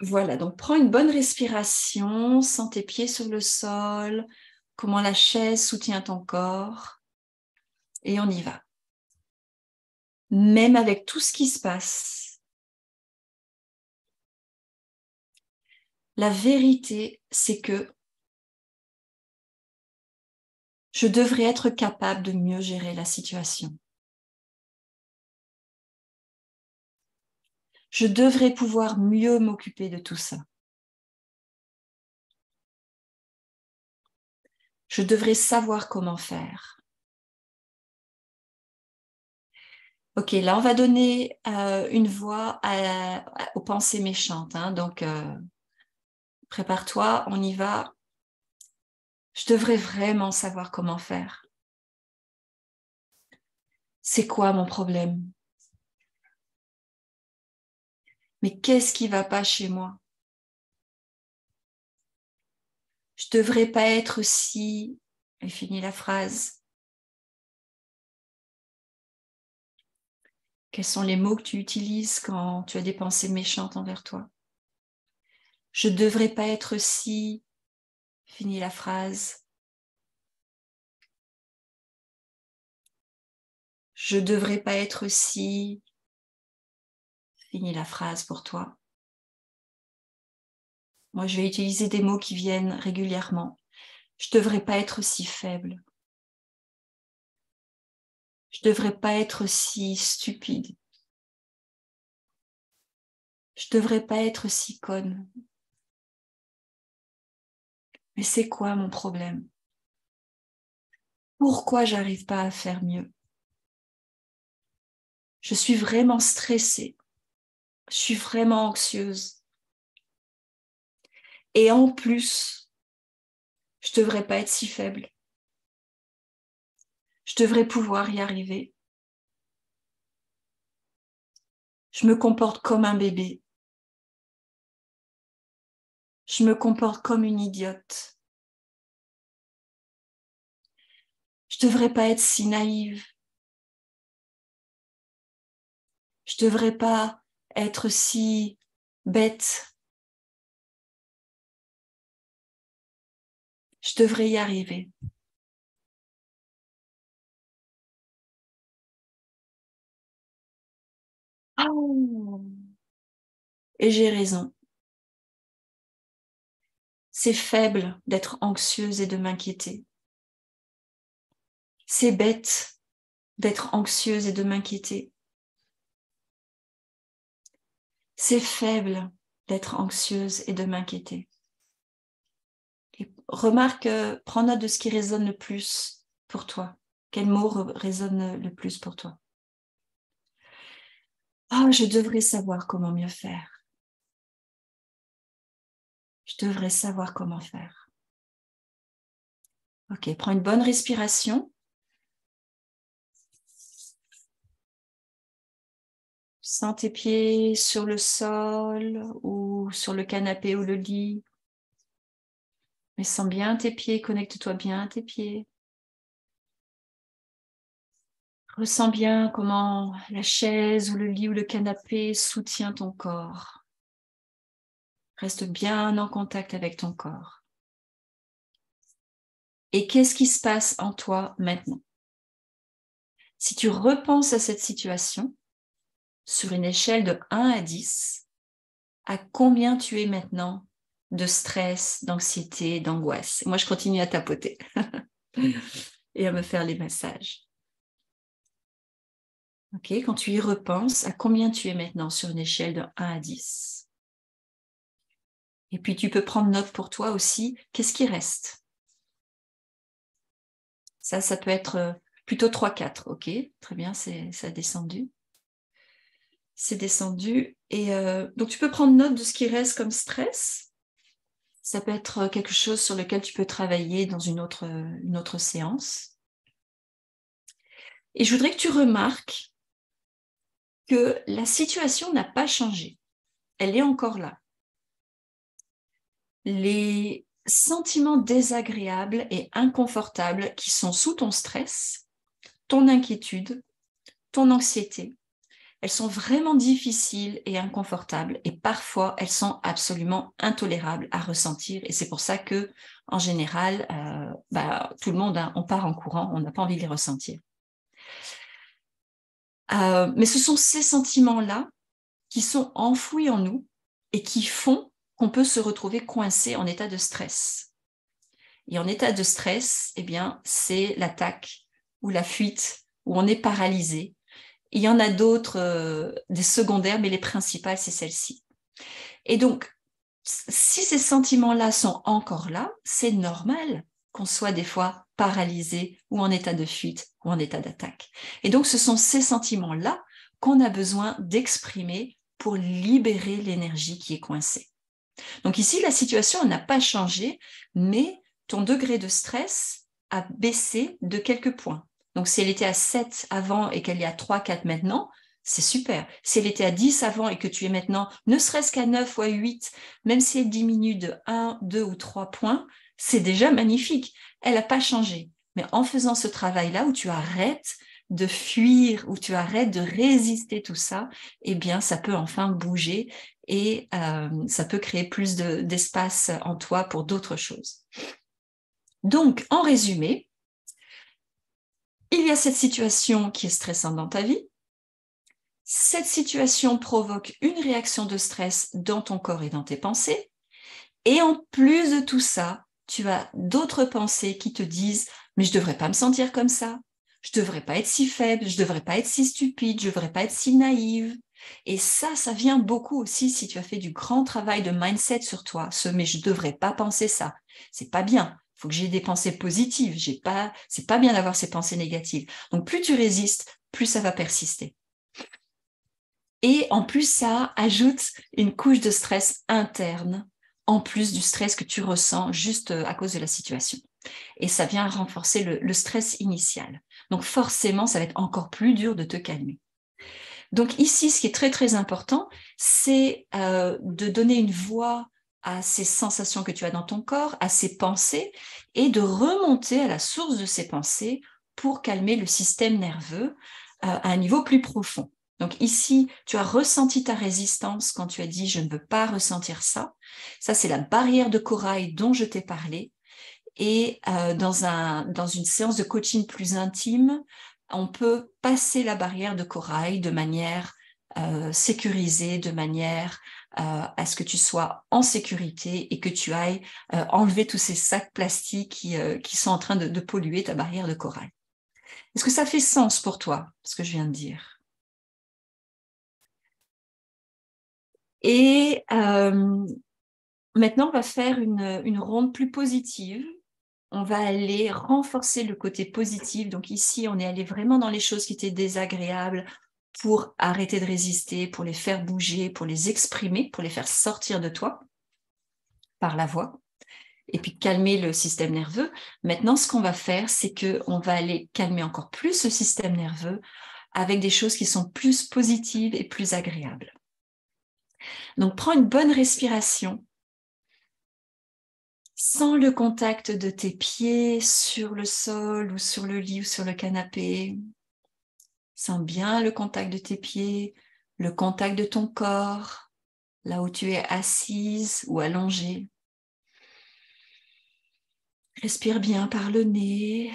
Voilà, donc prends une bonne respiration, sens tes pieds sur le sol, comment la chaise soutient ton corps, et on y va. Même avec tout ce qui se passe, la vérité, c'est que je devrais être capable de mieux gérer la situation. Je devrais pouvoir mieux m'occuper de tout ça. Je devrais savoir comment faire. Ok, là, on va donner une voix aux pensées méchantes. Hein, donc, prépare-toi, on y va. Je devrais vraiment savoir comment faire. C'est quoi mon problème? Mais qu'est-ce qui ne va pas chez moi? Je ne devrais pas être si... Et finis la phrase. Quels sont les mots que tu utilises quand tu as des pensées méchantes envers toi? Je ne devrais pas être si... Finis la phrase. Je ne devrais pas être si... Finis la phrase pour toi. Moi, je vais utiliser des mots qui viennent régulièrement. Je ne devrais pas être si faible. Je ne devrais pas être si stupide. Je ne devrais pas être si conne. Mais c'est quoi mon problème? Pourquoi j'arrive pas à faire mieux? Je suis vraiment stressée. Je suis vraiment anxieuse. Et en plus, je ne devrais pas être si faible. Je devrais pouvoir y arriver. Je me comporte comme un bébé. Je me comporte comme une idiote. Je ne devrais pas être si naïve. Je ne devrais pas être si bête. Je devrais y arriver. Oh. Et j'ai raison. C'est faible d'être anxieuse et de m'inquiéter. C'est bête d'être anxieuse et de m'inquiéter. C'est faible d'être anxieuse et de m'inquiéter. Et remarque, prends note de ce qui résonne le plus pour toi. Quel mot résonne le plus pour toi? Ah, je devrais savoir comment mieux faire. Je devrais savoir comment faire. Ok, prends une bonne respiration. Sens tes pieds sur le sol ou sur le canapé ou le lit. Mais sens bien tes pieds, connecte-toi bien à tes pieds. Ressens bien comment la chaise ou le lit ou le canapé soutient ton corps. Reste bien en contact avec ton corps. Et qu'est-ce qui se passe en toi maintenant? Si tu repenses à cette situation, sur une échelle de 1 à 10, à combien tu es maintenant de stress, d'anxiété, d'angoisse? Moi, je continue à tapoter et à me faire les massages. Ok, quand tu y repenses, à combien tu es maintenant sur une échelle de 1 à 10? Et puis, tu peux prendre note pour toi aussi, qu'est-ce qui reste? Ça peut être plutôt 3-4, ok? Très bien, ça a descendu. C'est descendu. Et donc, tu peux prendre note de ce qui reste comme stress. Ça peut être quelque chose sur lequel tu peux travailler dans une autre séance. Et je voudrais que tu remarques que la situation n'a pas changé. Elle est encore là. Les sentiments désagréables et inconfortables qui sont sous ton stress, ton inquiétude, ton anxiété, elles sont vraiment difficiles et inconfortables et parfois elles sont absolument intolérables à ressentir et c'est pour ça que en général, tout le monde, hein, on part en courant, on n'a pas envie de les ressentir. Mais ce sont ces sentiments-là qui sont enfouis en nous et qui font qu'on peut se retrouver coincé en état de stress. Et en état de stress, eh bien, c'est l'attaque ou la fuite où on est paralysé. Il y en a d'autres, des secondaires, mais les principales, c'est celle-ci. Et donc, si ces sentiments-là sont encore là, c'est normal qu'on soit des fois paralysé ou en état de fuite ou en état d'attaque. Et donc, ce sont ces sentiments-là qu'on a besoin d'exprimer pour libérer l'énergie qui est coincée. Donc ici, la situation n'a pas changé, mais ton degré de stress a baissé de quelques points. Donc si elle était à 7 avant et qu'elle est à 3, 4 maintenant, c'est super. Si elle était à 10 avant et que tu es maintenant ne serait-ce qu'à 9 ou à 8, même si elle diminue de 1, 2 ou 3 points, c'est déjà magnifique. Elle n'a pas changé. Mais en faisant ce travail-là où tu arrêtes de fuir, où tu arrêtes de résister tout ça, eh bien, ça peut enfin bouger et ça peut créer plus d'espace en toi pour d'autres choses. Donc, en résumé, il y a cette situation qui est stressante dans ta vie. Cette situation provoque une réaction de stress dans ton corps et dans tes pensées. Et en plus de tout ça, tu as d'autres pensées qui te disent « mais je ne devrais pas me sentir comme ça, je ne devrais pas être si faible, je ne devrais pas être si stupide, je ne devrais pas être si naïve ». Et ça vient beaucoup aussi si tu as fait du grand travail de mindset sur toi. Mais je ne devrais pas penser ça. C'est pas bien. Il faut que j'ai des pensées positives. C'est pas bien d'avoir ces pensées négatives. Donc plus tu résistes, plus ça va persister. Et en plus, ça ajoute une couche de stress interne, en plus du stress que tu ressens juste à cause de la situation. Et ça vient renforcer le stress initial. Donc forcément, ça va être encore plus dur de te calmer. Donc ici, ce qui est très, très important, c'est de donner une voix à ces sensations que tu as dans ton corps, à ces pensées, et de remonter à la source de ces pensées pour calmer le système nerveux à un niveau plus profond. Donc ici, tu as ressenti ta résistance quand tu as dit « je ne veux pas ressentir ça ». Ça, c'est la barrière de corail dont je t'ai parlé. Et dans une séance de coaching plus intime, on peut passer la barrière de corail de manière sécurisée, de manière à ce que tu sois en sécurité et que tu ailles enlever tous ces sacs plastiques qui sont en train de polluer ta barrière de corail. Est-ce que ça fait sens pour toi, ce que je viens de dire? Et maintenant, on va faire une ronde plus positive. On va aller renforcer le côté positif. Donc ici, on est allé vraiment dans les choses qui étaient désagréables pour arrêter de résister, pour les faire bouger, pour les exprimer, pour les faire sortir de toi par la voix et puis calmer le système nerveux. Maintenant, ce qu'on va faire, c'est qu'on va aller calmer encore plus le système nerveux avec des choses qui sont plus positives et plus agréables. Donc, prends une bonne respiration. Sens le contact de tes pieds sur le sol ou sur le lit ou sur le canapé. Sens bien le contact de tes pieds, le contact de ton corps, là où tu es assise ou allongée. Respire bien par le nez.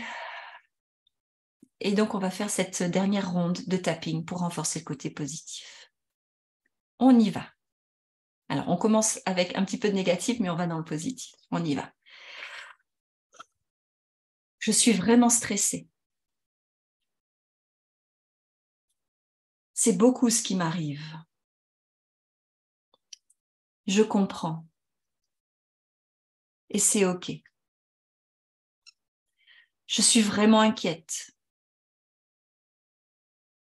Et donc, on va faire cette dernière ronde de tapping pour renforcer le côté positif. On y va. Alors, on commence avec un petit peu de négatif, mais on va dans le positif. On y va. Je suis vraiment stressée. C'est beaucoup ce qui m'arrive. Je comprends. Et c'est OK. Je suis vraiment inquiète.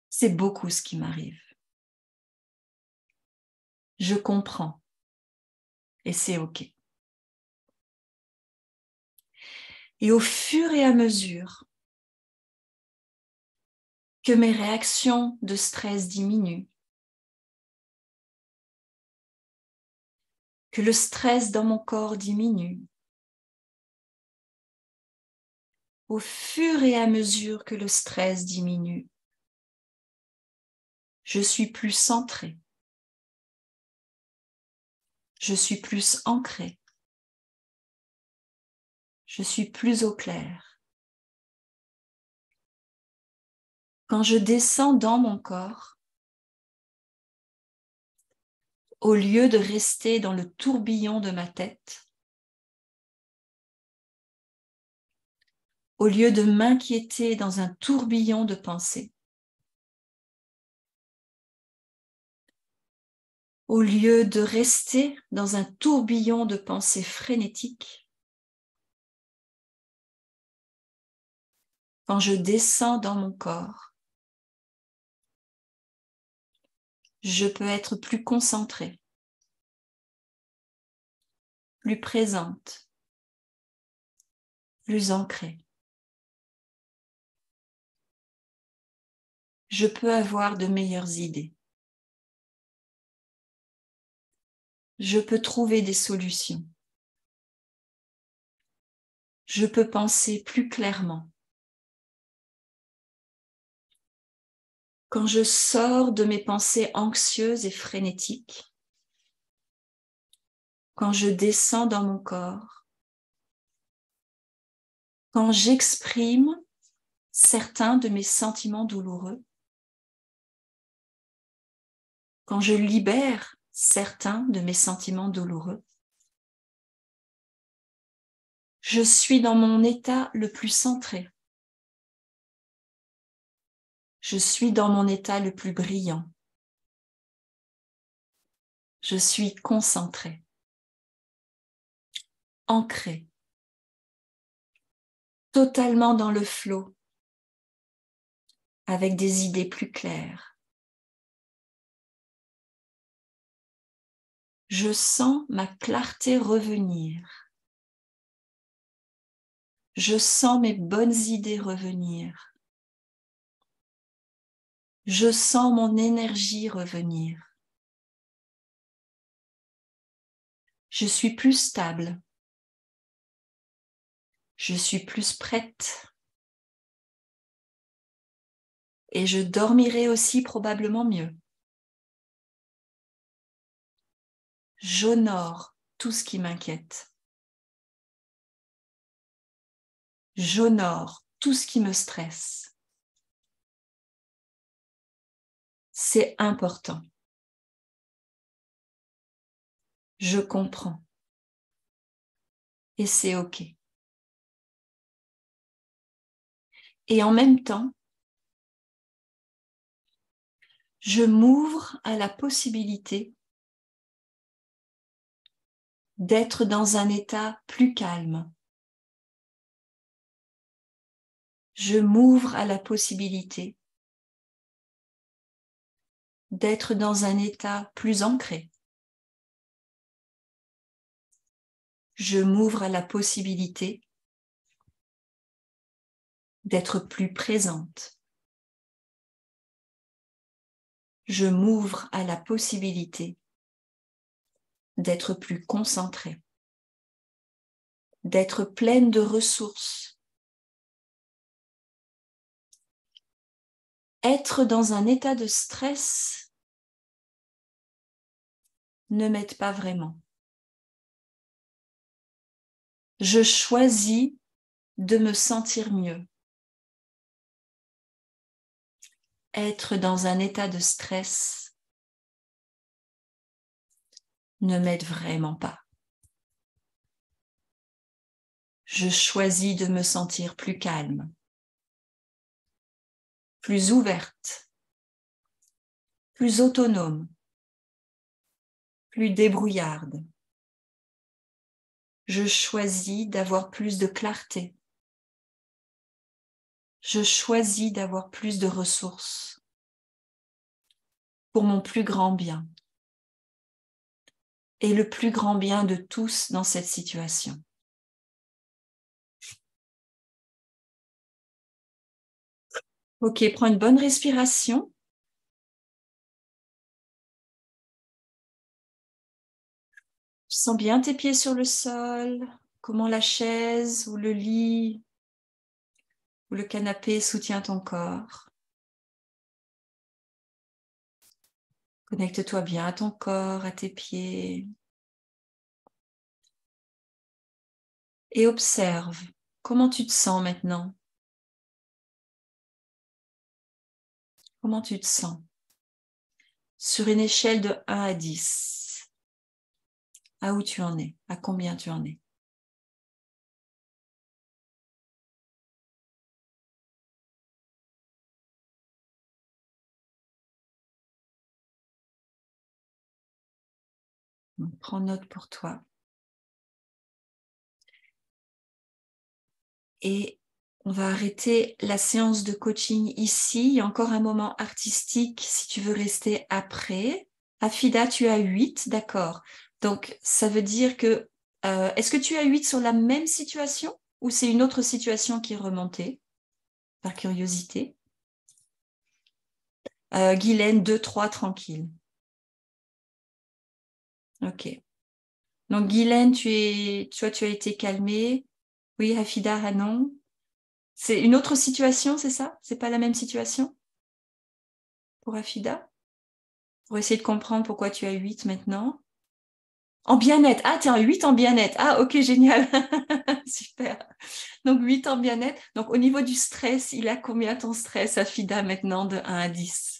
C'est beaucoup ce qui m'arrive. Je comprends. Et c'est OK. Et au fur et à mesure que mes réactions de stress diminuent, que le stress dans mon corps diminue, au fur et à mesure que le stress diminue, Je suis plus centré. Je suis plus ancré. Je suis plus au clair. Quand je descends dans mon corps, au lieu de rester dans le tourbillon de ma tête, au lieu de m'inquiéter dans un tourbillon de pensées, au lieu de rester dans un tourbillon de pensées frénétiques, quand je descends dans mon corps, je peux être plus concentrée, plus présente, plus ancrée. Je peux avoir de meilleures idées. Je peux trouver des solutions. Je peux penser plus clairement. Quand je sors de mes pensées anxieuses et frénétiques, quand je descends dans mon corps, quand j'exprime certains de mes sentiments douloureux, quand je libère certains de mes sentiments douloureux, je suis dans mon état le plus centré. Je suis dans mon état le plus brillant. Je suis concentrée, ancrée, totalement dans le flot, avec des idées plus claires. Je sens ma clarté revenir. Je sens mes bonnes idées revenir. Je sens mon énergie revenir. Je suis plus stable. Je suis plus prête. Et je dormirai aussi probablement mieux. J'honore tout ce qui m'inquiète. J'honore tout ce qui me stresse. C'est important. Je comprends. Et c'est OK. Et en même temps, je m'ouvre à la possibilité d'être dans un état plus calme. Je m'ouvre à la possibilité d'être dans un état plus ancré. Je m'ouvre à la possibilité d'être plus présente. Je m'ouvre à la possibilité d'être plus concentrée, d'être pleine de ressources. Être dans un état de stress ne m'aide pas vraiment. Je choisis de me sentir mieux. Être dans un état de stress ne m'aide vraiment pas. Je choisis de me sentir plus calme, plus ouverte, plus autonome, plus débrouillarde. Je choisis d'avoir plus de clarté. Je choisis d'avoir plus de ressources pour mon plus grand bien et le plus grand bien de tous dans cette situation. Ok, prends une bonne respiration. Sens bien tes pieds sur le sol, comment la chaise ou le lit ou le canapé soutient ton corps. Connecte-toi bien à ton corps, à tes pieds. Et observe comment tu te sens maintenant. Comment tu te sens sur une échelle de 1 à 10. À où tu en es? À combien tu en es? Donc, prends note pour toi. Et on va arrêter la séance de coaching ici. Il y a encore un moment artistique si tu veux rester après. Afida, tu as 8, d'accord. Donc, ça veut dire que... est-ce que tu as 8 sur la même situation ou c'est une autre situation qui est remontée par curiosité? Guylaine, 2, 3, tranquille. Ok. Donc, Guylaine, tu as été calmée. Oui, Hafida, ah non. C'est une autre situation, c'est ça? C'est pas la même situation pour Hafida? Pour essayer de comprendre pourquoi tu as 8 maintenant. En bien-être. Ah, tiens, 8 en bien-être. Ah, ok, génial. Super. Donc, 8 en bien-être. Donc, au niveau du stress, il a combien ton stress, Hafida, maintenant, de 1 à 10?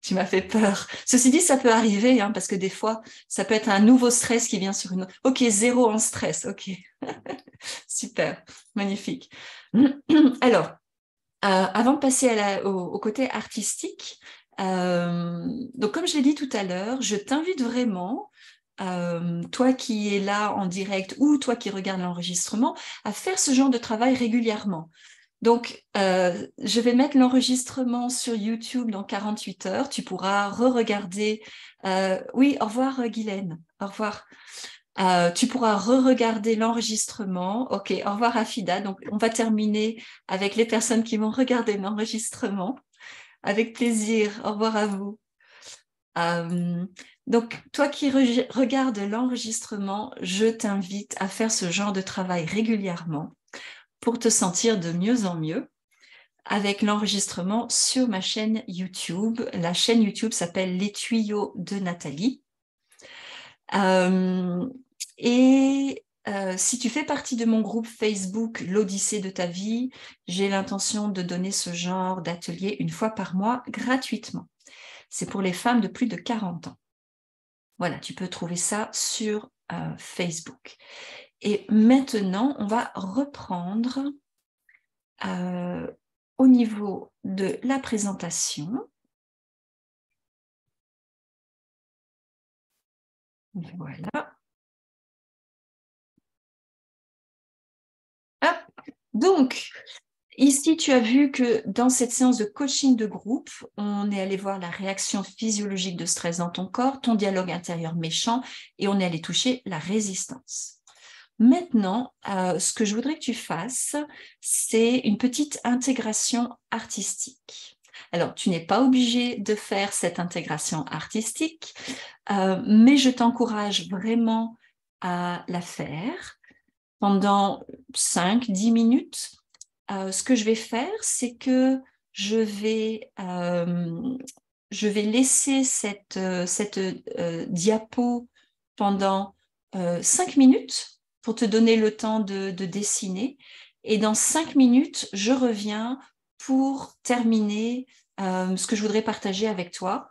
Tu m'as fait peur. Ceci dit, ça peut arriver, hein, parce que des fois, ça peut être un nouveau stress qui vient sur une autre. Ok, 0 en stress. Ok. Super. Magnifique. Alors, avant de passer au côté artistique, donc comme je l'ai dit tout à l'heure, je t'invite vraiment, toi qui es là en direct ou toi qui regardes l'enregistrement, à faire ce genre de travail régulièrement. Donc, je vais mettre l'enregistrement sur YouTube dans 48 heures. Tu pourras re-regarder. Oui, au revoir, Guylaine. Au revoir. Tu pourras re-regarder l'enregistrement. Ok, au revoir, Afida. Donc, on va terminer avec les personnes qui vont regarder l'enregistrement. Avec plaisir. Au revoir à vous. Euh, donc, toi qui regardes l'enregistrement, je t'invite à faire ce genre de travail régulièrement pour te sentir de mieux en mieux avec l'enregistrement sur ma chaîne YouTube. La chaîne YouTube s'appelle Les Tuyaux de Nathalie. Euh, si tu fais partie de mon groupe Facebook, l'Odyssée de ta vie, j'ai l'intention de donner ce genre d'atelier une fois par mois gratuitement. C'est pour les femmes de plus de 40 ans. Voilà, tu peux trouver ça sur Facebook. Et maintenant, on va reprendre au niveau de la présentation. Voilà. Hop. Donc, ici, tu as vu que dans cette séance de coaching de groupe, on est allé voir la réaction physiologique de stress dans ton corps, ton dialogue intérieur méchant, et on est allé toucher la résistance. Maintenant, ce que je voudrais que tu fasses, c'est une petite intégration artistique. Alors, tu n'es pas obligé de faire cette intégration artistique, mais je t'encourage vraiment à la faire pendant 5-10 minutes. Ce que je vais faire, c'est que je vais, euh, je vais laisser cette diapo pendant 5 minutes pour te donner le temps de dessiner. Et dans 5 minutes, je reviens pour terminer ce que je voudrais partager avec toi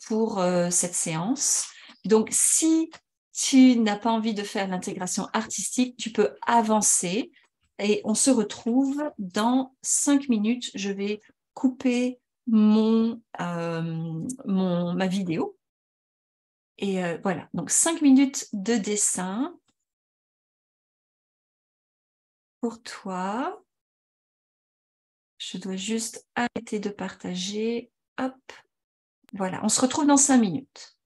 pour cette séance. Donc, si tu n'as pas envie de faire l'intégration artistique, tu peux avancer et on se retrouve dans 5 minutes. Je vais couper ma vidéo. Et voilà, donc 5 minutes de dessin pour toi. Je dois juste arrêter de partager. Hop, voilà, on se retrouve dans 5 minutes.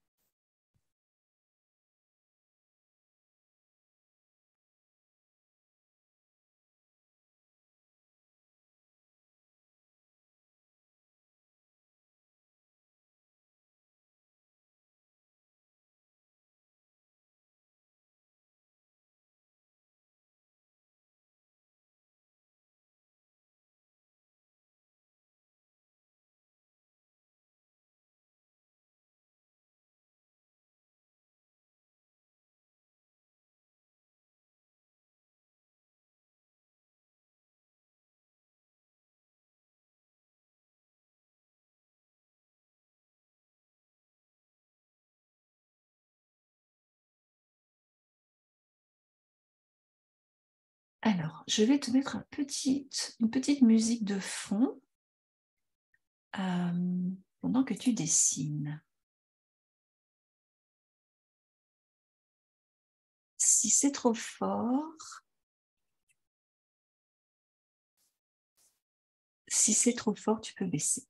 Alors, je vais te mettre une petite musique de fond pendant que tu dessines. Si c'est trop fort, tu peux baisser.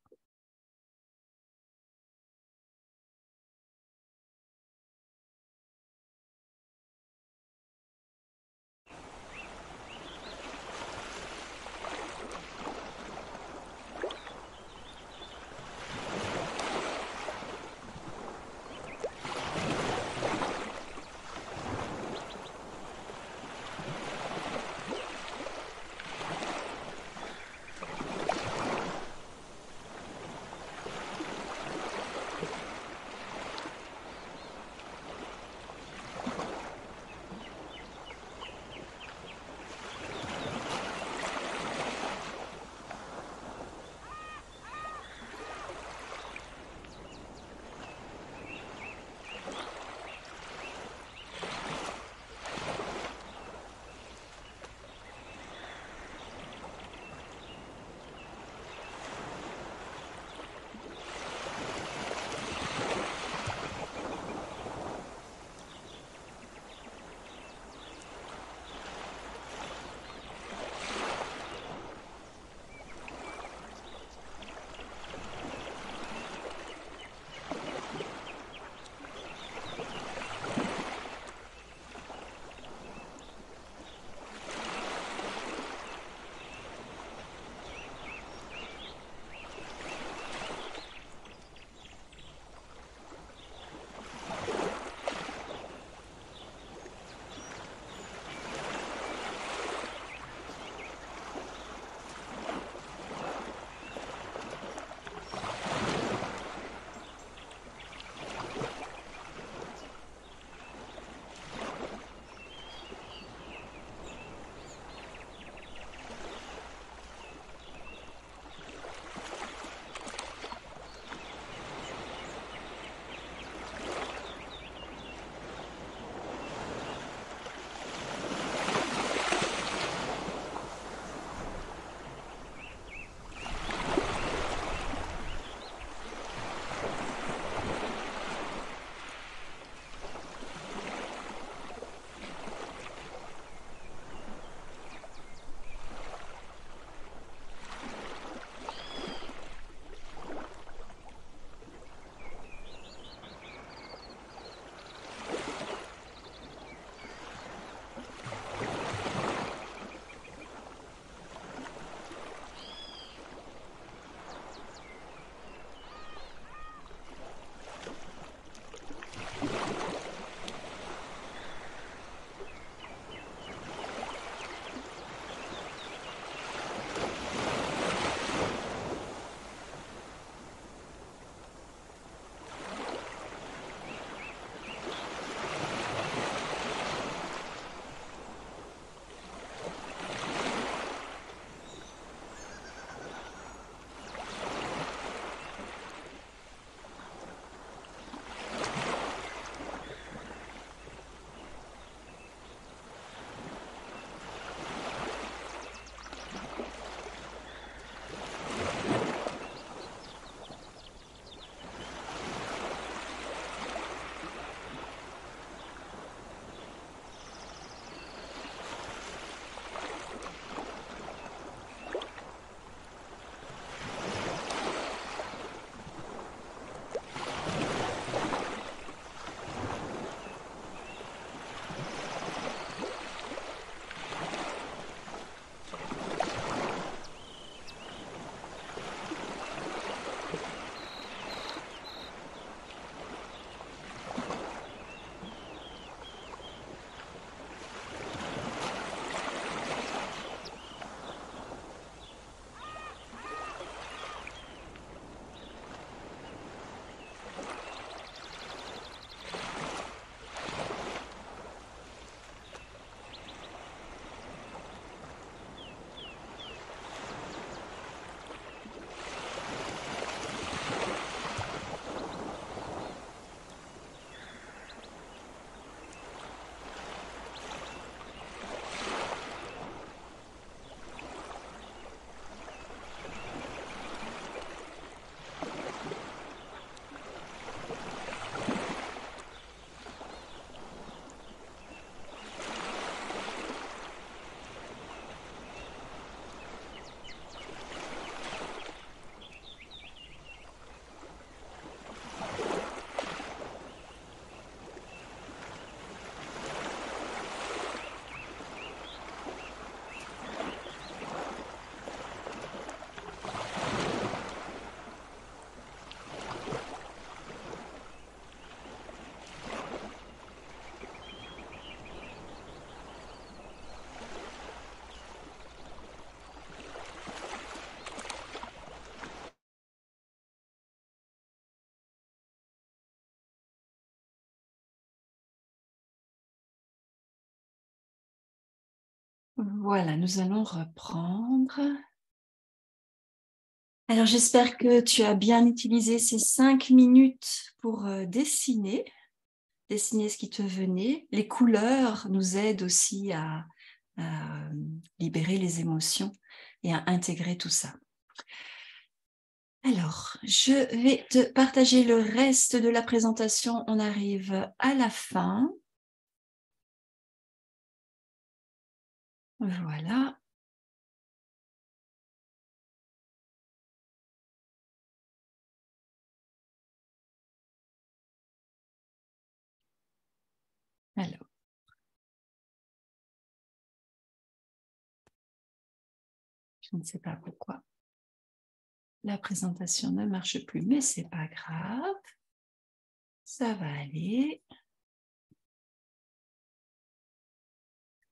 Voilà, nous allons reprendre. Alors, j'espère que tu as bien utilisé ces 5 minutes pour dessiner ce qui te venait. Les couleurs nous aident aussi à libérer les émotions et à intégrer tout ça. Alors, je vais te partager le reste de la présentation. On arrive à la fin. Voilà. Alors, je ne sais pas pourquoi la présentation ne marche plus, mais c'est pas grave. Ça va aller.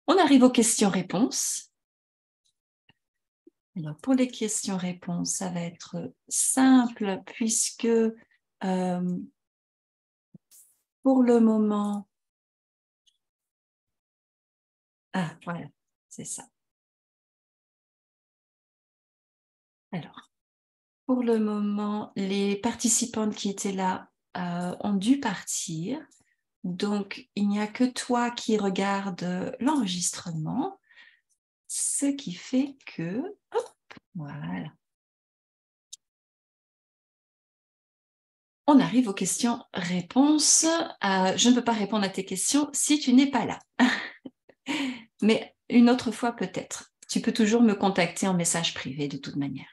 On arrive aux questions-réponses. Alors, pour les questions-réponses, ça va être simple puisque pour le moment... Ah, voilà, c'est ça. Alors, pour le moment, les participantes qui étaient là ont dû partir. Donc, il n'y a que toi qui regardes l'enregistrement, ce qui fait que... Hop, voilà. On arrive aux questions-réponses. Je ne peux pas répondre à tes questions si tu n'es pas là. Mais une autre fois peut-être. Tu peux toujours me contacter en message privé de toute manière.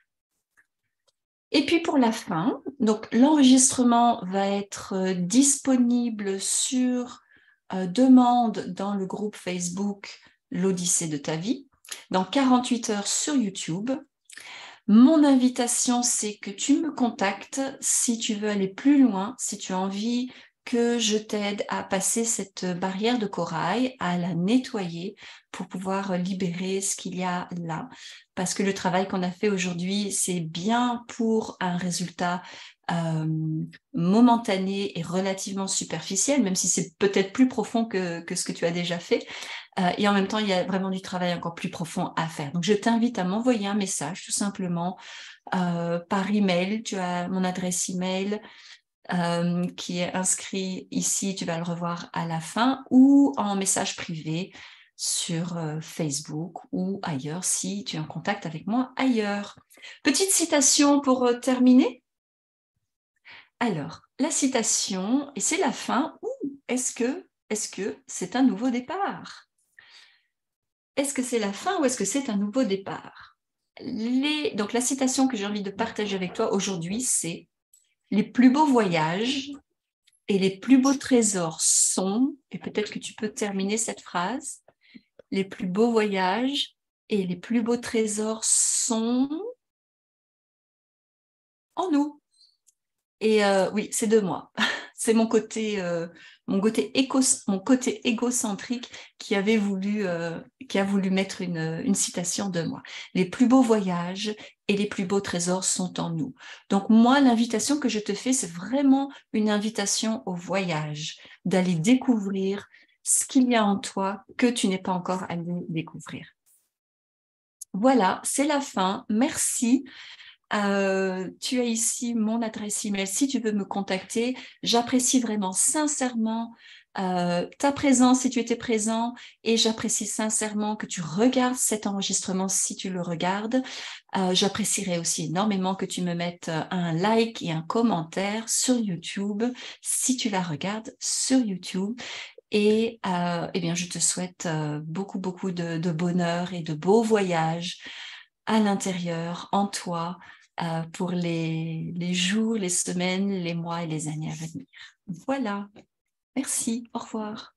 Et puis pour la fin, donc l'enregistrement va être disponible sur demande dans le groupe Facebook L'Odyssée de ta vie, dans 48 heures sur YouTube. Mon invitation, c'est que tu me contactes si tu veux aller plus loin, si tu as envie que je t'aide à passer cette barrière de corail, à la nettoyer pour pouvoir libérer ce qu'il y a là. Parce que le travail qu'on a fait aujourd'hui, c'est bien pour un résultat momentané et relativement superficiel, même si c'est peut-être plus profond que ce que tu as déjà fait. Et en même temps, il y a vraiment du travail encore plus profond à faire. Donc, je t'invite à m'envoyer un message, tout simplement, par email. Tu as mon adresse email qui est inscrit ici, tu vas le revoir à la fin, ou en message privé sur Facebook ou ailleurs, si tu es en contact avec moi ailleurs. Petite citation pour terminer. Alors, la citation, et c'est la fin, ou est-ce que c'est un nouveau départ? Est-ce que c'est la fin ou est-ce que c'est un nouveau départ? Donc, la citation que j'ai envie de partager avec toi aujourd'hui, c'est « Les plus beaux voyages et les plus beaux trésors sont… » et peut-être que tu peux terminer cette phrase. « Les plus beaux voyages et les plus beaux trésors sont en nous. » Et oui, c'est de moi. C'est mon côté égocentrique qui a voulu mettre une citation de moi. Les plus beaux voyages et les plus beaux trésors sont en nous. Donc moi, l'invitation que je te fais, c'est vraiment une invitation au voyage, d'aller découvrir ce qu'il y a en toi que tu n'es pas encore allé découvrir. Voilà, c'est la fin. Merci. Tu as ici mon adresse email si tu veux me contacter. J'apprécie vraiment sincèrement ta présence si tu étais présent et j'apprécie sincèrement que tu regardes cet enregistrement si tu le regardes. J'apprécierais aussi énormément que tu me mettes un like et un commentaire sur YouTube si tu la regardes sur YouTube. Et eh bien, je te souhaite beaucoup de bonheur et de beaux voyages à l'intérieur, en toi, pour les jours, les semaines, les mois et les années à venir. Voilà. Merci. Au revoir.